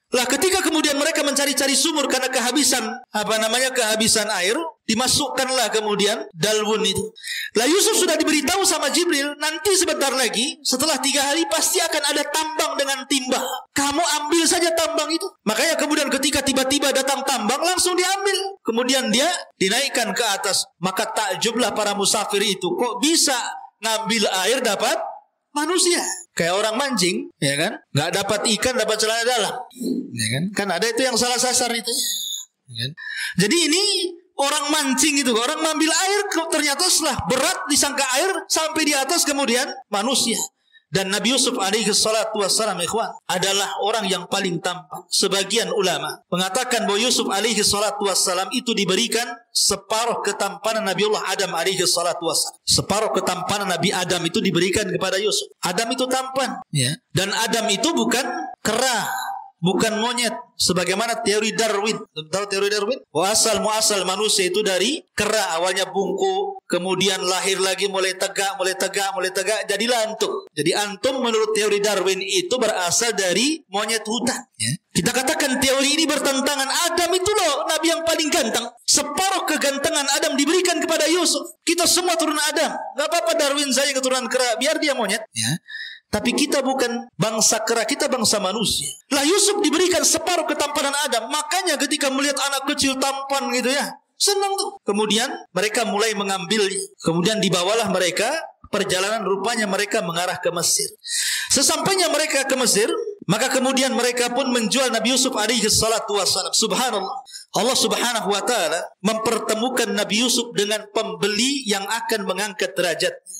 Lah ketika kemudian mereka mencari-cari sumur karena kehabisan air, dimasukkanlah kemudian dalwun itu. Lah Yusuf sudah diberitahu sama Jibril, nanti sebentar lagi setelah 3 hari pasti akan ada tambang dengan timba. Kamu ambil saja tambang itu. Makanya kemudian ketika tiba-tiba datang tambang langsung diambil. Kemudian dia dinaikkan ke atas. Maka takjublah para musafir itu, kok bisa ngambil air dapat manusia. Kayak orang mancing, ya kan? Nggak dapat ikan, dapat celana dalam, ya kan? Kan ada itu yang salah sasar itu, ya kan? Jadi ini orang mancing itu, orang mengambil air, ternyata setelah berat disangka air sampai di atas kemudian manusia. Dan Nabi Yusuf alaihi salatu wassalam ikhwan adalah orang yang paling tampan. Sebagian ulama mengatakan bahwa Yusuf alaihi salatu wassalam itu diberikan separuh ketampanan Nabi Allah Adam alaihi salatu wassalam. Separuh ketampanan Nabi Adam itu diberikan kepada Yusuf. Adam itu tampan, ya. Dan Adam itu bukan kera, bukan monyet, sebagaimana teori Darwin. Tahu teori Darwin? Asal muasal manusia itu dari kera, awalnya bungkuk, kemudian lahir lagi mulai tegak, jadilah antum. Jadi antum menurut teori Darwin itu berasal dari monyet hutan, ya. Kita katakan teori ini bertentangan. Adam itu loh nabi yang paling ganteng. Separuh kegantengan Adam diberikan kepada Yusuf. Kita semua turunan Adam. Gak apa-apa Darwin saya keturunan kera, biar dia monyet, ya. Tapi kita bukan bangsa kera, kita bangsa manusia. Lah Yusuf diberikan separuh ketampanan Adam. Makanya ketika melihat anak kecil tampan gitu ya, senang tuh. Kemudian mereka mulai mengambilnya. Kemudian dibawalah mereka, perjalanan rupanya mereka mengarah ke Mesir. Sesampainya mereka ke Mesir, maka kemudian mereka pun menjual Nabi Yusuf alaihi salatu wassalam. Subhanallah. Allah subhanahu wa ta'ala mempertemukan Nabi Yusuf dengan pembeli yang akan mengangkat derajatnya.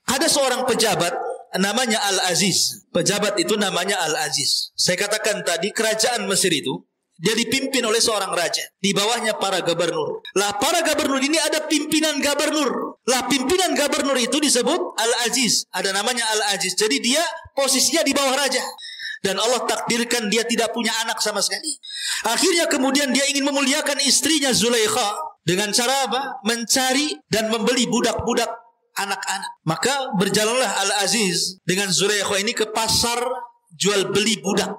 Ada seorang pejabat namanya Al-Aziz. Pejabat itu namanya Al-Aziz. Saya katakan tadi kerajaan Mesir itu dia dipimpin oleh seorang raja. Di bawahnya para gubernur. Lah para gubernur ini ada pimpinan gubernur. Lah pimpinan gubernur itu disebut Al-Aziz. Ada namanya Al-Aziz. Jadi dia posisinya di bawah raja. Dan Allah takdirkan dia tidak punya anak sama sekali. Akhirnya kemudian dia ingin memuliakan istrinya Zulaikha. Dengan cara apa? Mencari dan membeli budak-budak anak-anak. Maka berjalanlah Al-Aziz dengan Zulaikha ini ke pasar jual beli budak.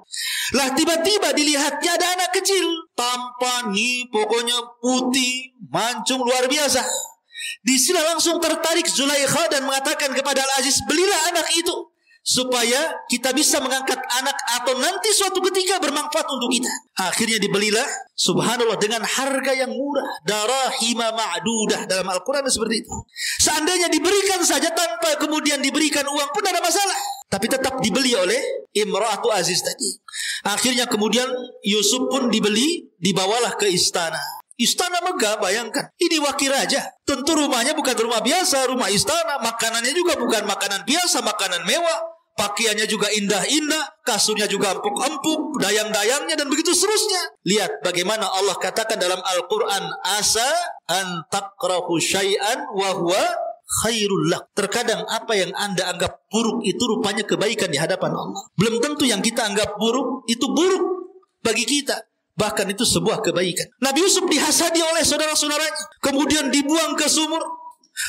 Lah tiba-tiba dilihatnya ada anak kecil, tampan nih, pokoknya putih, mancung luar biasa. Di sini langsung tertarik Zulaikha dan mengatakan kepada Al-Aziz, belilah anak itu supaya kita bisa mengangkat anak atau nanti suatu ketika bermanfaat untuk kita. Akhirnya dibelilah, subhanallah, dengan harga yang murah, darahima ma'dudah. Dalam Al-Quran seperti itu. Seandainya diberikan saja tanpa kemudian diberikan uang pun tidak ada masalah, tapi tetap dibeli oleh Imra'atu Aziz tadi. Akhirnya kemudian Yusuf pun dibeli, dibawalah ke istana. Istana megah, bayangkan. Ini wakil raja. Tentu rumahnya bukan rumah biasa, rumah istana. Makanannya juga bukan makanan biasa, makanan mewah. Pakaiannya juga indah-indah, kasurnya juga empuk-empuk, dayang-dayangnya dan begitu seterusnya. Lihat bagaimana Allah katakan dalam Al-Quran, asa an takrahu syai'an wa huwa khairul lak. Terkadang apa yang Anda anggap buruk itu rupanya kebaikan di hadapan Allah. Belum tentu yang kita anggap buruk itu buruk bagi kita. Bahkan itu sebuah kebaikan. Nabi Yusuf dihasadi oleh saudara-saudaranya, kemudian dibuang ke sumur,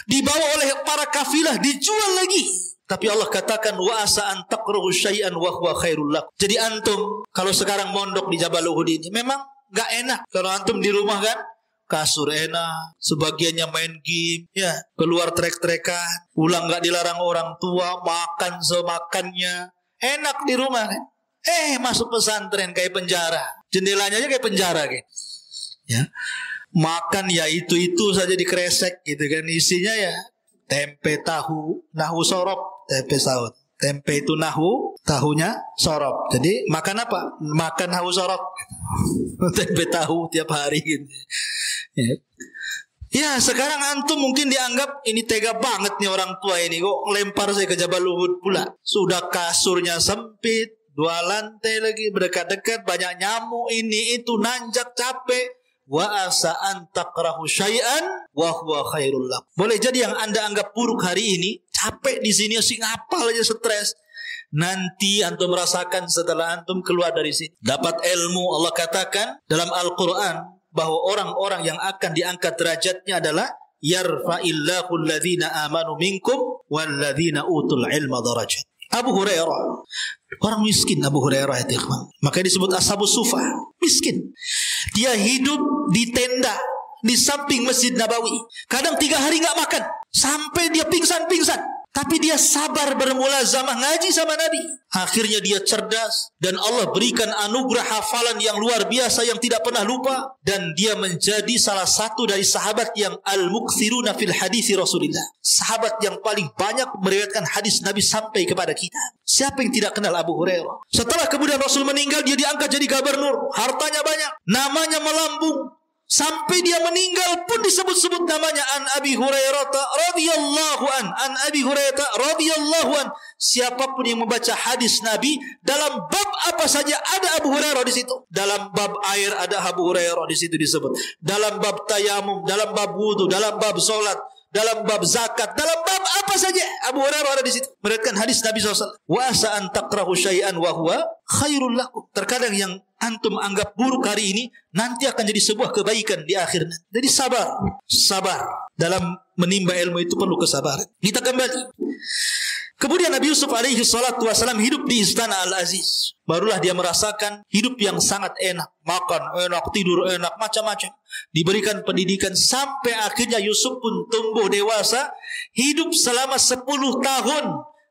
dibawa oleh para kafilah, dijual lagi. Tapi Allah katakan wa asa an takrahu syai'an wa huwa khairul lak. Jadi antum kalau sekarang mondok di Jabal Uhud ini memang enggak enak. Kalau antum di rumah kan kasur enak, sebagiannya main game, ya, keluar trek-trekan, pulang enggak dilarang orang tua, makan semakannya. Enak di rumah kan. Masuk pesantren kayak penjara. Jendelanya aja kayak penjara kan. Ya. Makan ya itu saja dikresek gitu kan, isinya ya tempe tahu, nahu sorop, tempe sahut. Tempe itu nahu, tahunya sorop. Jadi makan apa? Makan nahu sorop. Tempe tahu tiap hari gitu. Ya sekarang antum mungkin dianggap ini tega banget nih orang tua ini, kok lempar saya ke Jabal Uhud pula. Sudah kasurnya sempit, 2 lantai lagi, berdekat-dekat, banyak nyamuk, ini itu, nanjak, capek. Wa asa an takrahu syai'an wa huwa khairul lakum. Boleh jadi yang Anda anggap buruk hari ini, capek di sini, sing ngapal aja, stres. Nanti antum merasakan setelah antum keluar dari sini, dapat ilmu. Allah katakan dalam Al-Quran bahwa orang-orang yang akan diangkat derajatnya adalah yarfa'illahu alladhina amanu minkum walladhina utul ilma darajat. Abu Hurairah, orang miskin Abu Hurairah itu, makanya disebut ashabus sufa, miskin. Dia hidup di tenda di samping Masjid Nabawi. Kadang 3 hari nggak makan sampai dia pingsan. Tapi dia sabar bermulazamah ngaji sama Nabi. Akhirnya dia cerdas dan Allah berikan anugerah hafalan yang luar biasa yang tidak pernah lupa, dan dia menjadi salah satu dari sahabat yang al-mukthiruna fil hadisi Rasulillah. Sahabat yang paling banyak meriwayatkan hadis Nabi sampai kepada kita. Siapa yang tidak kenal Abu Hurairah? Setelah kemudian Rasul meninggal, dia diangkat jadi gubernur, hartanya banyak, namanya melambung. Sampai dia meninggal pun disebut-sebut namanya, an Abi Hurairah radhiyallahu an Abi Hurairah radhiyallahu an. Siapapun yang membaca hadis Nabi dalam bab apa saja ada Abu Hurairah di situ. Dalam bab air ada Abu Hurairah di situ disebut. Dalam bab tayamum, dalam bab wudu, dalam bab salat, dalam bab zakat, dalam bab apa saja Abu Hurairah ada di situ. Meriwayatkan hadis Nabi SAW. Wa asa an takrahu syai'an wa huwa khairul lakum. Terkadang yang antum anggap buruk hari ini nanti akan jadi sebuah kebaikan di akhirnya. Jadi sabar dalam menimba ilmu itu perlu kesabaran. Kita kembali. Kemudian Nabi Yusuf alaihi salatu wasalam hidup di istana Al-Aziz. Barulah dia merasakan hidup yang sangat enak, makan enak, tidur enak, macam-macam. Diberikan pendidikan sampai akhirnya Yusuf pun tumbuh dewasa, hidup selama 10 tahun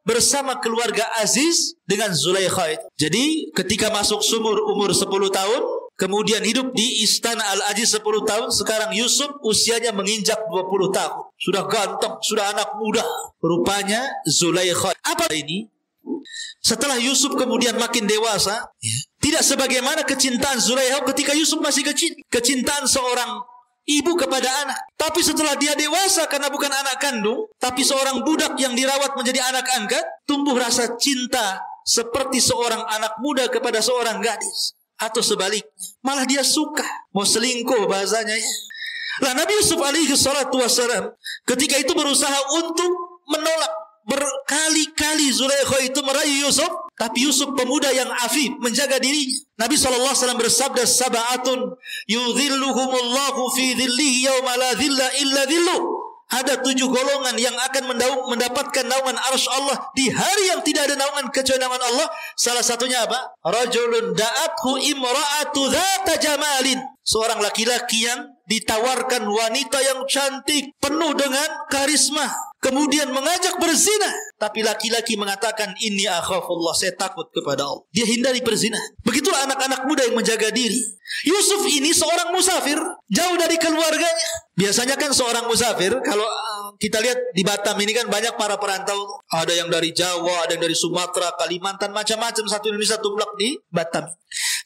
bersama keluarga Aziz dengan Zulaikha itu. Jadi ketika masuk umur 10 tahun, kemudian hidup di istana Al-Aziz 10 tahun, sekarang Yusuf usianya menginjak 20 tahun. Sudah ganteng, sudah anak muda. Rupanya Zulaikha. Apa ini? Setelah Yusuf kemudian makin dewasa, tidak sebagaimana kecintaan Zulaikha ketika Yusuf masih kecil. Kecintaan seorang ibu kepada anak. Tapi setelah dia dewasa, karena bukan anak kandung, tapi seorang budak yang dirawat menjadi anak angkat, tumbuh rasa cinta seperti seorang anak muda kepada seorang gadis. Atau sebaliknya, malah dia suka, mau selingkuh bahasanya ya. Lah Nabi Yusuf alaihi salatu wassalam ketika itu berusaha untuk menolak. Berkali-kali Zulaikha itu merayu Yusuf, tapi Yusuf pemuda yang afif, menjaga dirinya. Nabi SAW bersabda, sab'atun yudhilluhumullahu fi dhillihi yawma la dhilla illa dhilluh. Ada 7 golongan yang akan mendapatkan naungan arsy Allah di hari yang tidak ada naungan kecuali naungan Allah. Salah satunya apa? Rajulun da'athu imra'atu dhata jamalin. Seorang laki-laki yang ditawarkan wanita yang cantik, penuh dengan karisma, kemudian mengajak berzina, tapi laki-laki mengatakan inni akhafullah, saya takut kepada Allah. Dia hindari perzinahan. Begitulah anak-anak muda yang menjaga diri. Yusuf ini seorang musafir, jauh dari keluarganya. Biasanya kan seorang musafir, kalau kita lihat di Batam ini kan banyak para perantau. Ada yang dari Jawa, ada yang dari Sumatera, Kalimantan, macam-macam, satu Indonesia tumblak di Batam.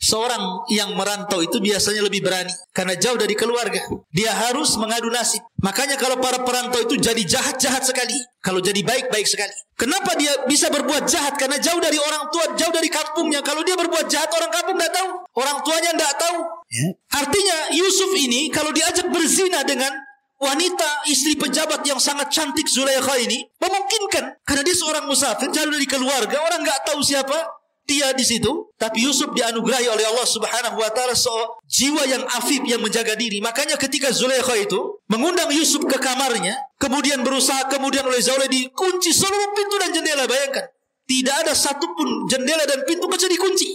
Seorang yang merantau itu biasanya lebih berani karena jauh dari keluarga. Dia harus mengadu nasib. Makanya kalau para perantau itu jadi jahat-jahat sekali, kalau jadi baik-baik sekali. Kenapa dia bisa berbuat jahat? Karena jauh dari orang tua, jauh dari kampungnya. Kalau dia berbuat jahat, orang kampung tidak tahu, orang tuanya tidak tahu. Artinya Yusuf ini kalau diajak berzina dengan wanita istri pejabat yang sangat cantik Zulaikha ini, memungkinkan karena dia seorang musafir, jauh dari keluarga, orang nggak tahu siapa dia di situ. Tapi Yusuf dianugerahi oleh Allah Subhanahu wa taala jiwa yang afif, yang menjaga diri. Makanya ketika Zulaikha itu mengundang Yusuf ke kamarnya, kemudian berusaha, kemudian oleh Zulaikha dikunci seluruh pintu dan jendela. Bayangkan, tidak ada satupun jendela dan pintu kecuali dikunci.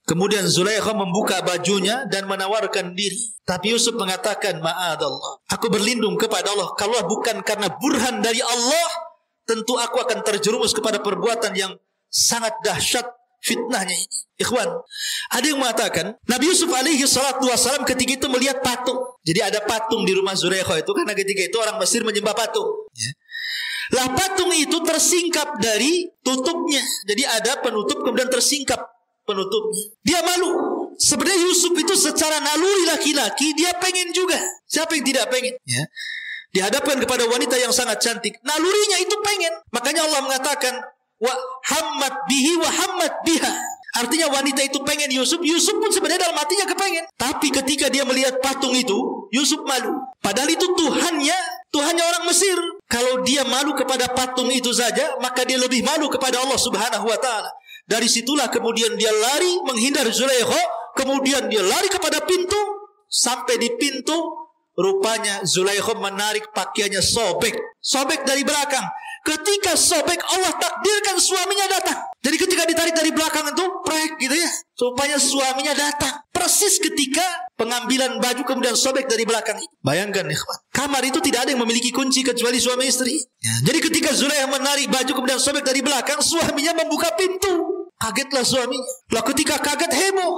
Kemudian Zulaikha membuka bajunya dan menawarkan diri. Tapi Yusuf mengatakan, ma'adallah, aku berlindung kepada Allah. Kalau bukan karena burhan dari Allah, tentu aku akan terjerumus kepada perbuatan yang sangat dahsyat fitnahnya ini. Ikhwan, ada yang mengatakan Nabi Yusuf alaihi salatu wassalam ketika itu melihat patung. Jadi ada patung di rumah Zulaikha itu, karena ketika itu orang Mesir menyembah patung. Lah patung itu tersingkap dari tutupnya. Jadi ada penutup, kemudian tersingkap penutupnya. Dia malu. Sebenarnya Yusuf itu secara naluri laki-laki, dia pengen juga. Siapa yang tidak pengen? Dihadapkan kepada wanita yang sangat cantik, nalurinya itu pengen. Makanya Allah mengatakan, wa hammat bihi wa hammat biha. Artinya wanita itu pengen Yusuf, Yusuf pun sebenarnya dalam hatinya kepengen. Tapi ketika dia melihat patung itu, Yusuf malu. Padahal itu Tuhannya orang Mesir. Kalau dia malu kepada patung itu saja, maka dia lebih malu kepada Allah Subhanahu wa ta'ala. Dari situlah kemudian dia lari menghindar Zulaikha, kemudian dia lari kepada pintu. Sampai di pintu, rupanya Zulaikha menarik pakaiannya, sobek dari belakang. Ketika sobek, Allah takdirkan suaminya datang. Jadi ketika ditarik dari belakang itu, prek gitu ya. Rupanya suaminya datang. Persis ketika pengambilan baju kemudian sobek dari belakang. Bayangkan ikhwan, kamar itu tidak ada yang memiliki kunci kecuali suami istri. Ya, jadi ketika Zulaikha menarik baju kemudian sobek dari belakang, suaminya membuka pintu. Kagetlah suaminya. Lah ketika kaget, heboh.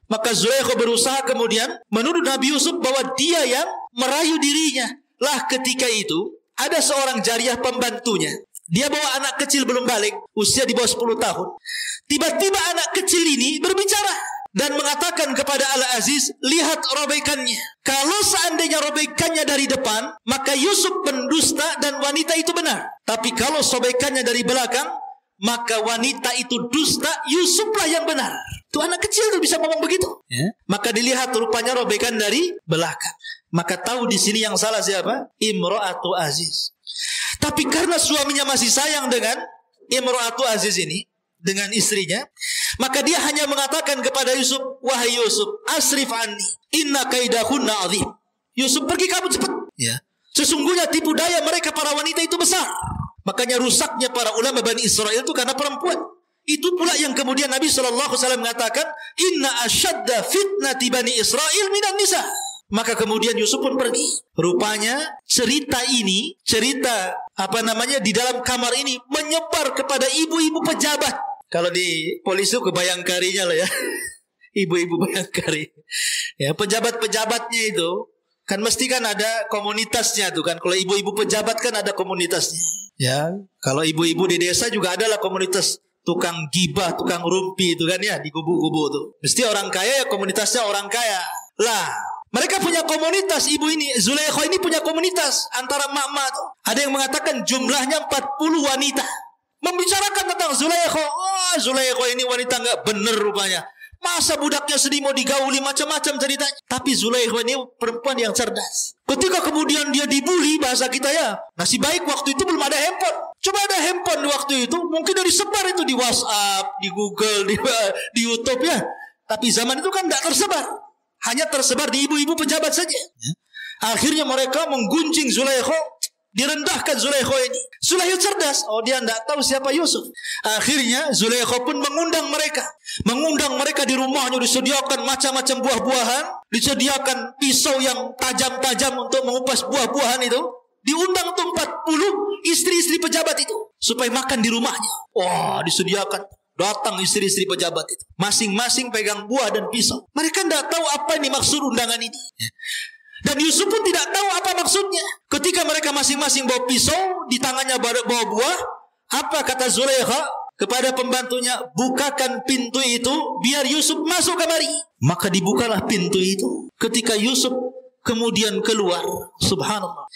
Maka Zulaikha berusaha kemudian menuduh Nabi Yusuf bahwa dia yang merayu dirinya. Lah ketika itu ada seorang jariyah pembantunya. Dia bawa anak kecil belum balik, usia di bawah 10 tahun. Tiba-tiba anak kecil ini berbicara dan mengatakan kepada Al-Aziz, lihat robekannya. Kalau seandainya robekannya dari depan, maka Yusuf pendusta dan wanita itu benar. Tapi kalau sobekannya dari belakang, maka wanita itu dusta, Yusuflah yang benar. Tuh anak kecil tuh bisa ngomong begitu. Ya. Maka dilihat rupanya robekan dari belakang. Maka tahu di sini yang salah siapa? Imra'atu Aziz. Tapi karena suaminya masih sayang dengan Imra'atu Aziz ini, dengan istrinya, maka dia hanya mengatakan kepada Yusuf, wahai Yusuf, asrif anni, inna kaidahunna azim. Yusuf, pergi kamu cepat. Ya. Sesungguhnya tipu daya mereka para wanita itu besar. Makanya rusaknya para ulama Bani Israel itu karena perempuan. Itu pula yang kemudian Nabi SAW mengatakan, inna asyadda fitnati Bani Israel minan nisa. Maka kemudian Yusuf pun pergi. Rupanya cerita di dalam kamar ini menyebar kepada ibu-ibu pejabat. Kalau di polisi kebayangkarinya lah ya. Ibu-ibu bayangkari. Ya, pejabat-pejabatnya itu kan mesti kan ada komunitasnya tuh kan. Kalau ibu-ibu pejabat kan ada komunitasnya. Ya, kalau ibu-ibu di desa juga adalah komunitas tukang gibah, tukang rumpi itu kan ya, di kubu-kubu tuh. Mesti orang kaya ya komunitasnya orang kaya. Lah, mereka punya komunitas, ibu ini, Zulaikha ini punya komunitas antara emak-emak tuh. Ada yang mengatakan jumlahnya 40 wanita. Membicarakan tentang Zulaikha. Oh, Zulaikha ini wanita enggak bener rupanya. Masa budaknya sedih mau digauli, macam-macam ceritanya. Tapi Zulaikha ini perempuan yang cerdas. Ketika kemudian dia dibully, bahasa kita ya, nasib baik waktu itu belum ada handphone. Coba ada handphone di waktu itu, mungkin udah disebar itu di WhatsApp, di Google, di YouTube ya. Tapi zaman itu kan tidak tersebar. Hanya tersebar di ibu-ibu pejabat saja. Akhirnya mereka menggunjing Zulaikha, direndahkan Zulaikha ini. Zulaikha cerdas. Oh, dia tidak tahu siapa Yusuf. Akhirnya Zulaikha pun mengundang mereka di rumahnya, disediakan macam-macam buah-buahan, disediakan pisau yang tajam-tajam untuk mengupas buah-buahan itu. Diundang tuh 40 istri-istri pejabat itu supaya makan di rumahnya. Wah, disediakan. Datang istri-istri pejabat itu, masing-masing pegang buah dan pisau. Mereka tidak tahu apa ini maksud undangan ini. Dan Yusuf pun tidak tahu apa maksudnya. Ketika mereka masing-masing bawa pisau, di tangannya bawa buah, apa kata Zulaikha kepada pembantunya? Bukakan pintu itu biar Yusuf masuk kemari. Maka dibukalah pintu itu. Ketika Yusuf kemudian keluar, subhanallah,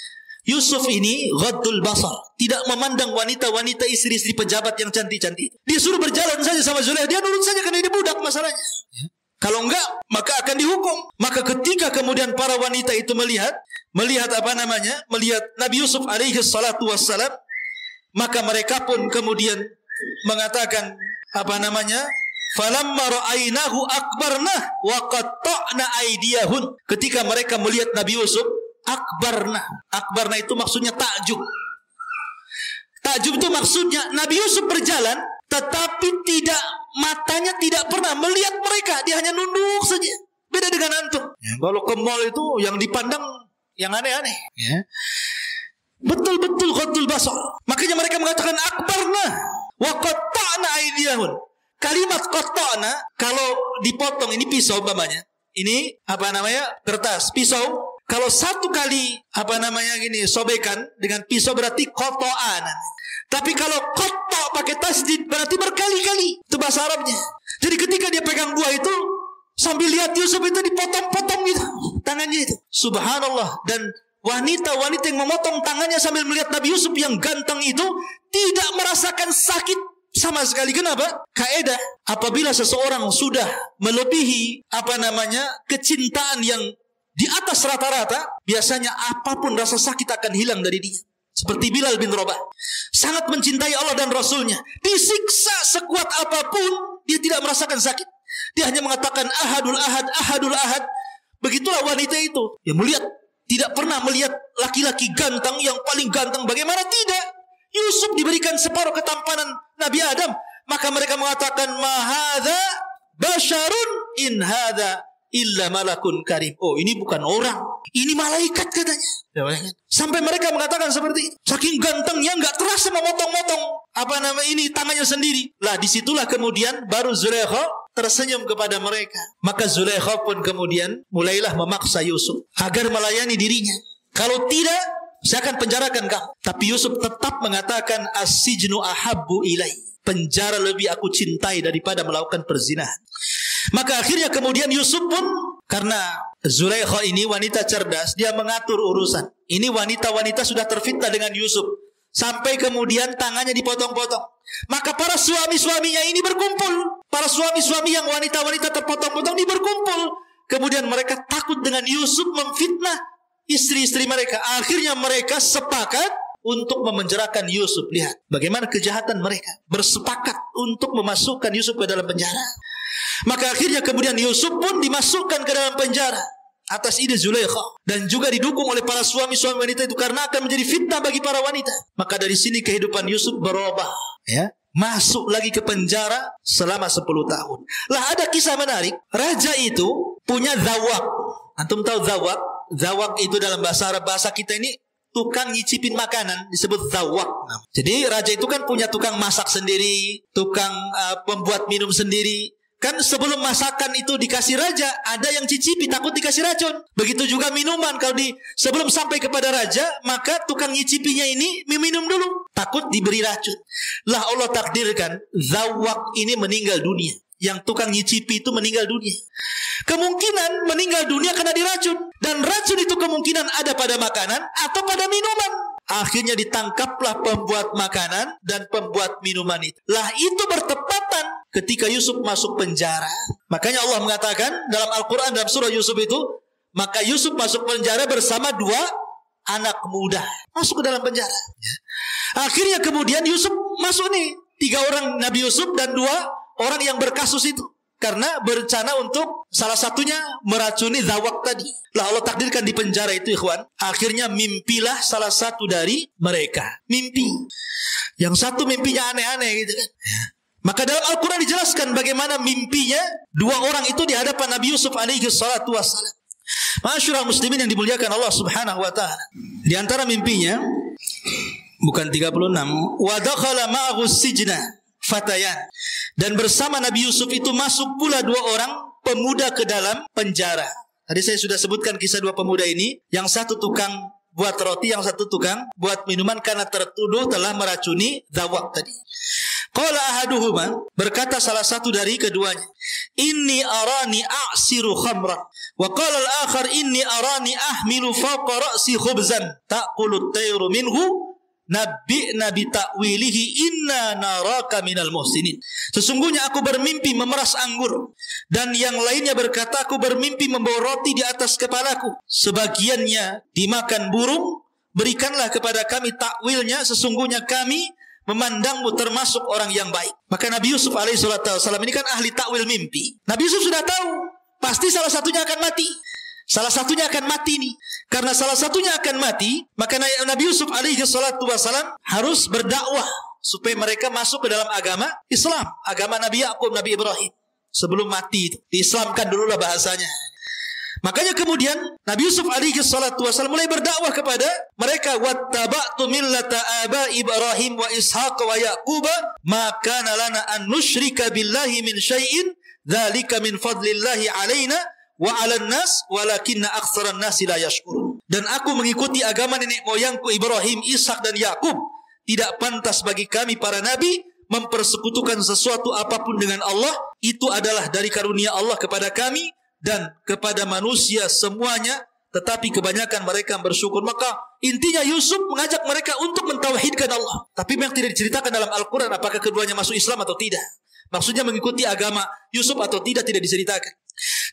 Yusuf ini ghaddul basar, tidak memandang wanita-wanita istri-istri pejabat yang cantik-cantik. Dia suruh berjalan saja sama Zulaikha, dia nurut saja karena dia budak masalahnya. Kalau enggak, maka akan dihukum. Maka ketika kemudian para wanita itu melihat Nabi Yusuf alaihi salatu wassalam, maka mereka pun kemudian mengatakan falamma ra'ainahu akbarnah wa qatta'na aydiyahun. Ketika mereka melihat Nabi Yusuf, akbarna itu maksudnya takjub. Takjub itu maksudnya Nabi Yusuf berjalan, tetapi matanya tidak pernah melihat mereka. Dia hanya nunduk saja. Beda dengan antum. Kalau ke mall itu yang dipandang yang aneh-aneh. Betul-betul ghaddul basar. Makanya mereka mengatakan akbarna wa qatta'na aydiyahun. Kalimat qatta'na kalau dipotong, ini pisau umpamanya. Ini kertas, pisau. Kalau satu kali sobekan dengan pisau berarti qata'an. Tapi kalau qata' pakai tasdid berarti berkali-kali. Itu bahasa Arabnya. Jadi ketika dia pegang buah itu sambil lihat Yusuf itu dipotong-potong gitu tangannya itu. Subhanallah. Dan wanita-wanita yang memotong tangannya sambil melihat Nabi Yusuf yang ganteng itu tidak merasakan sakit sama sekali. Kenapa? Kaidah apabila seseorang sudah melebihi kecintaan yang di atas rata-rata, biasanya apapun rasa sakit akan hilang dari dia. Seperti Bilal bin Rabah, sangat mencintai Allah dan Rasulnya, disiksa sekuat apapun dia tidak merasakan sakit. Dia hanya mengatakan ahadul ahad, ahadul ahad. Begitulah wanita itu. Ya, melihat, tidak pernah melihat laki-laki ganteng yang paling ganteng. Bagaimana tidak? Yusuf diberikan separuh ketampanan Nabi Adam. Maka mereka mengatakan ma hadza basyarun in hadza illa malakun karim. Oh, ini bukan orang, ini malaikat katanya. Sampai mereka mengatakan seperti itu. Saking gantengnya nggak terasa memotong-motong tangannya sendiri. Lah disitulah kemudian baru Zulaikha tersenyum kepada mereka. Maka Zulaikha pun kemudian mulailah memaksa Yusuf agar melayani dirinya. Kalau tidak, saya akan penjarakan kamu. Tapi Yusuf tetap mengatakan as-sijnu ahabbu ilai. Penjara lebih aku cintai daripada melakukan perzinahan. Maka akhirnya kemudian Yusuf pun, karena Zulaikha ini wanita cerdas, dia mengatur urusan. Ini wanita-wanita sudah terfitnah dengan Yusuf, sampai kemudian tangannya dipotong-potong. Maka para suami-suaminya ini berkumpul. Para suami-suami yang wanita-wanita terpotong-potong ini berkumpul. Kemudian mereka takut dengan Yusuf memfitnah istri-istri mereka. Akhirnya mereka sepakat untuk memenjarakan Yusuf. Lihat bagaimana kejahatan mereka. Bersepakat untuk memasukkan Yusuf ke dalam penjara. Maka akhirnya kemudian Yusuf pun dimasukkan ke dalam penjara atas ide Zulaikha, dan juga didukung oleh para suami-suami wanita itu, karena akan menjadi fitnah bagi para wanita. Maka dari sini kehidupan Yusuf berubah, ya, masuk lagi ke penjara selama 10 tahun. Lah ada kisah menarik. Raja itu punya zawak. Antum tahu zawak? Zawak itu dalam bahasa Arab, bahasa kita ini tukang nyicipin makanan, disebut zawak. Jadi raja itu kan punya tukang masak sendiri, tukang pembuat minum sendiri. Kan sebelum masakan itu dikasih raja, ada yang cicipi, takut dikasih racun. Begitu juga minuman, kalau sebelum sampai kepada raja, maka tukang nyicipinya ini minum dulu, takut diberi racun. Lah Allah takdirkan zawak ini meninggal dunia. Yang tukang nyicipi itu meninggal dunia. Kemungkinan meninggal dunia karena diracun. Dan racun itu kemungkinan ada pada makanan atau pada minuman. Akhirnya ditangkaplah pembuat makanan dan pembuat minuman itu. Lah itu bertepatan ketika Yusuf masuk penjara. Makanya Allah mengatakan dalam Al-Quran, dalam surah Yusuf itu, maka Yusuf masuk penjara bersama 2 anak muda. Masuk ke dalam penjara. Akhirnya kemudian Yusuf masuk nih. 3 orang Nabi Yusuf dan 2 orang yang berkasus itu. Karena berencana untuk salah satunya meracuni zawak tadi. Lah Allah takdirkan di penjara itu, ikhwan. Akhirnya mimpilah salah satu dari mereka. Mimpi. Yang satu mimpinya aneh-aneh gitu kan. Maka dalam Al-Quran dijelaskan bagaimana mimpinya 2 orang itu di hadapan Nabi Yusuf alaihi salatu wassalam. Ma'asyiral muslimin yang dimuliakan Allah subhanahu wa ta'ala. Di antara mimpinya, bukan 36. Wa dakhala ma'ahu sijna fatayan. Dan bersama Nabi Yusuf itu masuk pula 2 orang pemuda ke dalam penjara. Tadi saya sudah sebutkan kisah 2 pemuda ini. Yang satu tukang buat roti, yang satu tukang buat minuman, karena tertuduh telah meracuni zawak tadi. Qala ahaduhuma, berkata salah satu dari keduanya, inni arani a'siru khamran. Wa qala al-akhar inni arani ahmilu fawqa ra'si khubzan ta'kulu at-tayru minhu. Nabbi'na bi ta'wilihi inna naraka minal muhsinin. Sesungguhnya aku bermimpi memeras anggur, dan yang lainnya berkata aku bermimpi membawa roti di atas kepalaku, sebagiannya dimakan burung. Berikanlah kepada kami takwilnya, sesungguhnya kami memandangmu termasuk orang yang baik. Maka Nabi Yusuf alaihissalam ini kan ahli takwil mimpi. Nabi Yusuf sudah tahu pasti salah satunya akan mati. Salah satunya akan mati nih. Karena salah satunya akan mati, maka Nabi Yusuf alaihi salatu wasalam harus berdakwah supaya mereka masuk ke dalam agama Islam, agama Nabi Yakub, Nabi Ibrahim. Sebelum mati itu diislamkan dululah bahasanya. Makanya kemudian Nabi Yusuf alaihi salatu wasalam mulai berdakwah kepada mereka, wattaba'tu millata aba Ibrahim wa Ishaq wa Yaqub ma kana lana an nusyrika billahi min syai'in dzalika min fadlillahi alaina wa 'alan nas walakinna aktsaran nasi la yashkurun. Dan aku mengikuti agama nenek moyangku Ibrahim, Ishak dan Yakub. Tidak pantas bagi kami para nabi mempersekutukan sesuatu apapun dengan Allah. Itu adalah dari karunia Allah kepada kami dan kepada manusia semuanya. tetapi kebanyakan mereka bersyukur. Maka intinya Yusuf mengajak mereka untuk mentauhidkan Allah. Tapi memang tidak diceritakan dalam Al-Quran apakah keduanya masuk Islam atau tidak. Maksudnya mengikuti agama Yusuf atau tidak diceritakan.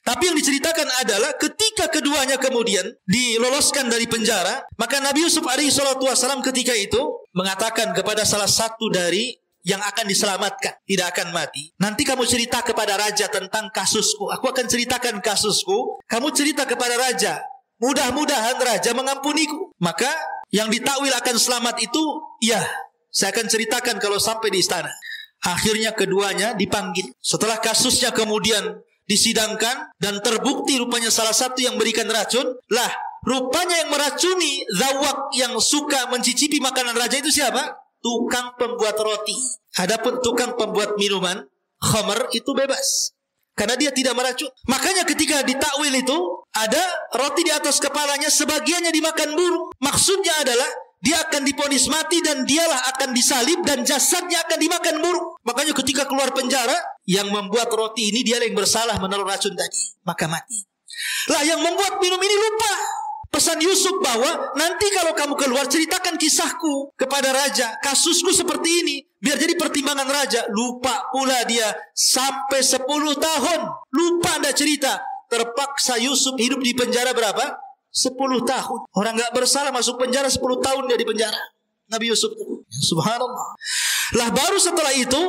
Tapi yang diceritakan adalah ketika keduanya kemudian diloloskan dari penjara, maka Nabi Yusuf alaihissalam ketika itu mengatakan kepada salah satu dari yang akan diselamatkan, tidak akan mati, nanti kamu cerita kepada raja tentang kasusku. Aku akan ceritakan kasusku, kamu cerita kepada raja, mudah-mudahan raja mengampuniku. Maka yang ditakwil akan selamat itu, ya, saya akan ceritakan kalau sampai di istana. Akhirnya keduanya dipanggil. Setelah kasusnya kemudian disidangkan dan terbukti rupanya salah satu yang berikan racun, lah rupanya yang meracuni zawak yang suka mencicipi makanan raja itu siapa? Tukang pembuat roti. Adapun tukang pembuat minuman khamr itu bebas karena dia tidak meracun. Makanya ketika ditakwil itu ada roti di atas kepalanya, sebagiannya dimakan burung. Maksudnya adalah dia akan diponis mati dan dialah akan disalib dan jasadnya akan dimakan burung. Makanya ketika keluar penjara, yang membuat roti ini dia yang bersalah menaruh racun tadi, maka mati. Lah yang membuat minum ini lupa pesan Yusuf bahwa nanti kalau kamu keluar ceritakan kisahku kepada raja, kasusku seperti ini, biar jadi pertimbangan raja. Lupa pula dia sampai 10 tahun. Lupa anda cerita. Terpaksa Yusuf hidup di penjara berapa? 10 tahun. Orang gak bersalah masuk penjara 10 tahun dia di penjara. Nabi Yusuf. Subhanallah. Lah baru setelah itu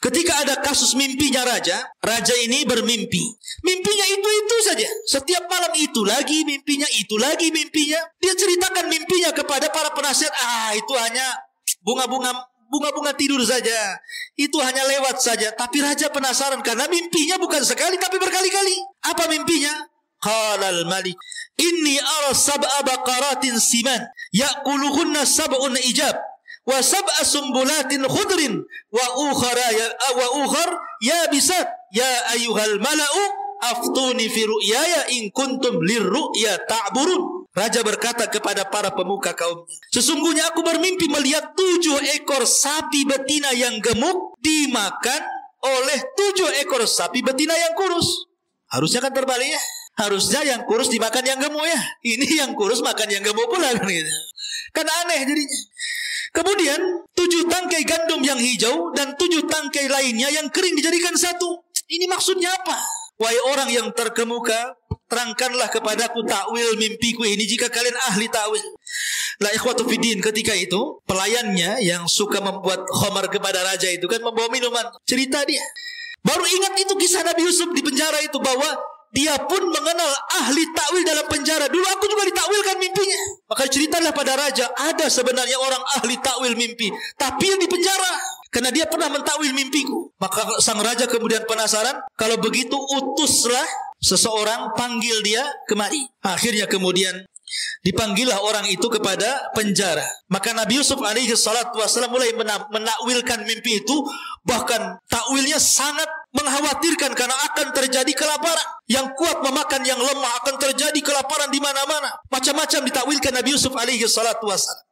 ketika ada kasus mimpinya raja, raja ini bermimpi. Mimpinya itu saja. Setiap malam itu lagi mimpinya, itu lagi mimpinya. Dia ceritakan mimpinya kepada para penasihat. Itu hanya bunga-bunga tidur saja. Itu hanya lewat saja. Tapi raja penasaran karena mimpinya bukan sekali tapi berkali-kali. Apa mimpinya? Qalal malik, inni ara sab'a baqaratin siman ya'kuluhunna sab'un ijab wa sab'a sumbulatin khudrin wa ukhar yabisat ya ayyuhal mala'u aftuni fi ru'yaya in kuntum lirru'ya ta'burun. Raja berkata kepada para pemuka kaumnya, sesungguhnya aku bermimpi melihat 7 ekor sapi betina yang gemuk dimakan oleh 7 ekor sapi betina yang kurus. Harusnya kan terbalik ya. Harusnya yang kurus dimakan yang gemuk ya. Ini yang kurus makan yang gemuk pula kan gitu. Kan aneh jadinya. Kemudian 7 tangkai gandum yang hijau dan 7 tangkai lainnya yang kering dijadikan satu. Ini maksudnya apa? Wahai orang yang terkemuka, terangkanlah kepadaku takwil mimpiku ini jika kalian ahli takwil. Lah ikhwatu fiddin, ketika itu pelayannya yang suka membuat khamar kepada raja itu kan membawa minuman. Cerita dia. Baru ingat itu kisah Nabi Yusuf di penjara itu bahwa dia pun mengenal ahli takwil dalam penjara. Dulu aku juga ditakwilkan mimpinya. Maka ceritalah pada raja, ada sebenarnya orang ahli takwil mimpi, tapi yang di penjara karena dia pernah mentakwil mimpiku. Maka sang raja kemudian penasaran. Kalau begitu utuslah seseorang, panggil dia kemari. Akhirnya kemudian dipanggillah orang itu kepada penjara. Maka Nabi Yusuf alaihi salatu wasallam mulai menakwilkan mimpi itu. Bahkan takwilnya sangat mengkhawatirkan karena akan terjadi kelaparan. Yang kuat memakan yang lemah, akan terjadi kelaparan di mana-mana. Macam-macam ditakwilkan Nabi Yusuf alaihi salatu wasallam.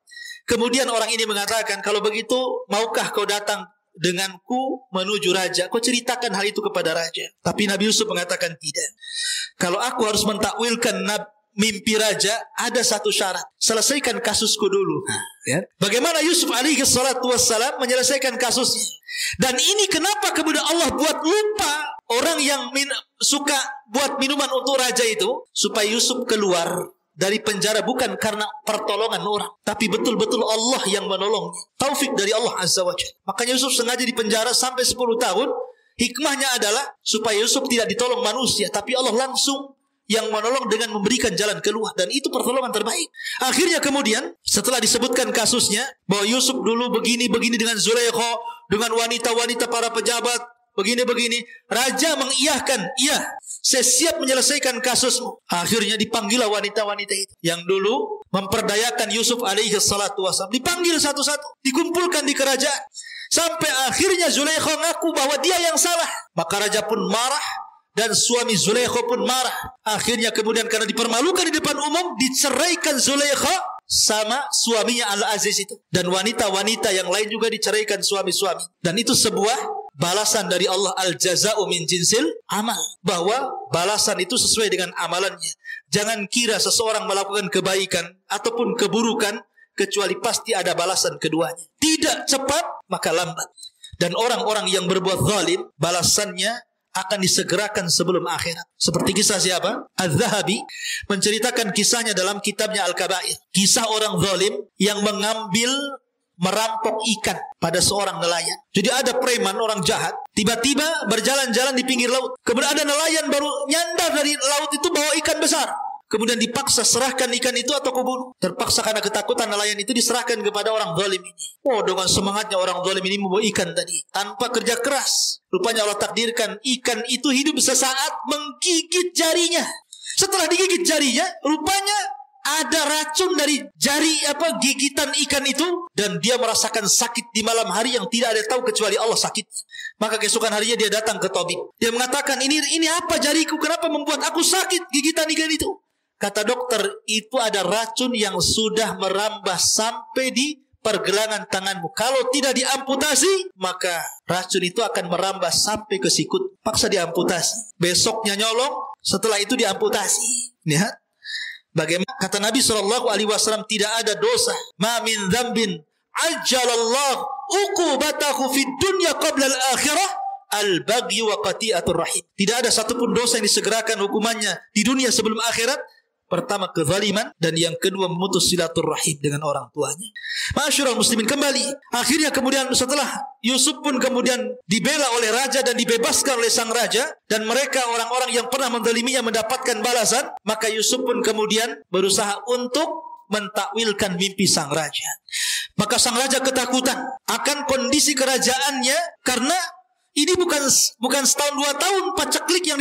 Kemudian orang ini mengatakan, kalau begitu maukah kau datang denganku menuju raja? Kau ceritakan hal itu kepada raja. Tapi Nabi Yusuf mengatakan tidak. Kalau aku harus mentakwilkan mimpi raja, ada satu syarat. Selesaikan kasusku dulu. Bagaimana Yusuf alaihi salatu wassalam menyelesaikan kasusnya? Dan ini kenapa kemudian Allah buat lupa orang yang suka buat minuman untuk raja itu, supaya Yusuf keluar dari penjara bukan karena pertolongan orang, tapi betul-betul Allah yang menolongnya. Taufik dari Allah Azza wa Jalla. Makanya Yusuf sengaja di penjara sampai 10 tahun. Hikmahnya adalah supaya Yusuf tidak ditolong manusia, tapi Allah langsung yang menolong dengan memberikan jalan keluar. Dan itu pertolongan terbaik. Akhirnya kemudian setelah disebutkan kasusnya bahwa Yusuf dulu begini-begini dengan Zulaikha, dengan wanita-wanita para pejabat, begini-begini, raja mengiyahkan, iya, saya siap menyelesaikan kasusmu. Akhirnya dipanggillah wanita-wanita itu yang dulu memperdayakan Yusuf alaihi salatu wasallam. Dipanggil satu-satu, dikumpulkan di kerajaan. Sampai akhirnya Zulaikha ngaku bahwa dia yang salah. Maka raja pun marah dan suami Zulaikha pun marah. Akhirnya kemudian karena dipermalukan di depan umum, diceraikan Zulaikha sama suaminya Al-Aziz itu. Dan wanita-wanita yang lain juga diceraikan suami-suami. Dan itu sebuah balasan dari Allah al-jaza'u min jinsil amal, bahwa balasan itu sesuai dengan amalannya. Jangan kira seseorang melakukan kebaikan ataupun keburukan kecuali pasti ada balasan keduanya. Tidak cepat maka lambat. Dan orang-orang yang berbuat zalim, balasannya akan disegerakan sebelum akhirat. Seperti kisah siapa? Az-Zahabi menceritakan kisahnya dalam kitabnya Al-Kabair. Kisah orang zalim yang merampok ikan pada seorang nelayan. Jadi ada preman, orang jahat, tiba-tiba berjalan-jalan di pinggir laut. Kemudian ada nelayan baru nyandar dari laut itu bawa ikan besar. Kemudian dipaksa serahkan ikan itu atau kubunuh. Terpaksa karena ketakutan, nelayan itu diserahkan kepada orang zalim ini. Oh, dengan semangatnya orang zalim ini membawa ikan tadi tanpa kerja keras. Rupanya Allah takdirkan ikan itu hidup sesaat menggigit jarinya. Setelah digigit jarinya, rupanya ada racun dari gigitan ikan itu, dan dia merasakan sakit di malam hari yang tidak ada tahu kecuali Allah sakit. Maka keesokan harinya dia datang ke tabib. Dia mengatakan, ini apa jariku? Kenapa membuat aku sakit gigitan ikan itu? Kata dokter, itu ada racun yang sudah merambah sampai di pergelangan tanganmu. Kalau tidak diamputasi, maka racun itu akan merambah sampai ke sikut. Paksa diamputasi. Besoknya nyolong, setelah itu diamputasi. Lihat. Bagaimana kata Nabi SAW, tidak ada dosa. Ma min dzambin ajjalallahu uqubatahu fid dunya qabla al-akhirah al-baghy wa qati'atur rahim. Tidak ada satupun dosa yang disegerakan hukumannya di dunia sebelum akhirat. Pertama kezaliman, dan yang kedua memutus silaturahim dengan orang tuanya. Ma'asyiral muslimin, kembali. Akhirnya kemudian setelah Yusuf pun kemudian dibela oleh raja dan dibebaskan oleh sang raja, dan mereka orang-orang yang pernah menzaliminya mendapatkan balasan, maka Yusuf pun kemudian berusaha untuk mentakwilkan mimpi sang raja. Maka sang raja ketakutan akan kondisi kerajaannya, karena ini bukan setahun 2 tahun paceklik yang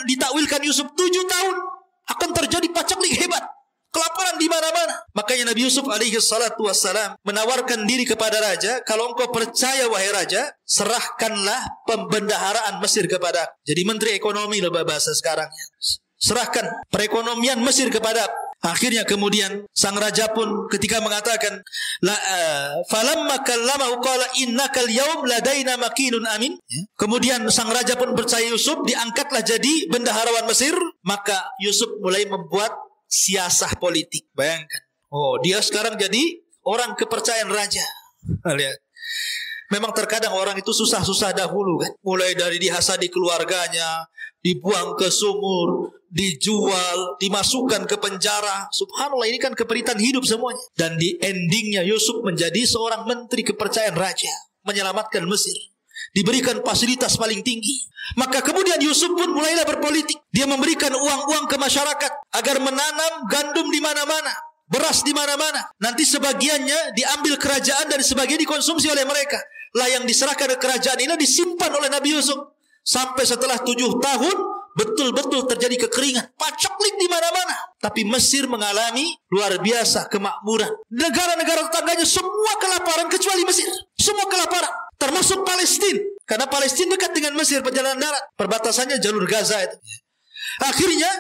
ditakwilkan Yusuf, 7 tahun. Akan terjadi paceklik hebat, kelaparan di mana-mana. Makanya Nabi Yusuf alaihi salatu wassalam menawarkan diri kepada raja, kalau engkau percaya wahai raja, serahkanlah pembendaharaan Mesir kepada. Jadi menteri ekonomi loh bahasa sekarang. Serahkan perekonomian Mesir kepada. Akhirnya kemudian sang raja pun ketika mengatakan, falamma kallamahu qala innakal yaum ladaina makinun amin. Kemudian sang raja pun percaya Yusuf, diangkatlah jadi bendaharawan Mesir. Maka Yusuf mulai membuat siasah politik. Bayangkan. Oh, dia sekarang jadi orang kepercayaan raja. Lihat. Memang terkadang orang itu susah-susah dahulu kan. Mulai dari dihasadi keluarganya, dibuang ke sumur, dijual, dimasukkan ke penjara. Subhanallah, ini kan keperitan hidup semuanya. Dan di endingnya Yusuf menjadi seorang menteri kepercayaan raja, menyelamatkan Mesir, diberikan fasilitas paling tinggi. Maka kemudian Yusuf pun mulailah berpolitik. Dia memberikan uang-uang ke masyarakat agar menanam gandum di mana-mana, beras di mana-mana. Nanti sebagiannya diambil kerajaan dan sebagian dikonsumsi oleh mereka. Lah yang diserahkan ke kerajaan ini disimpan oleh Nabi Yusuf. Sampai setelah 7 tahun betul-betul terjadi kekeringan, paceklik di mana-mana. Tapi Mesir mengalami luar biasa kemakmuran. Negara-negara tetangganya semua kelaparan kecuali Mesir. Semua kelaparan, termasuk Palestina. Karena Palestina dekat dengan Mesir, perjalanan darat. Perbatasannya jalur Gaza itu. Akhirnya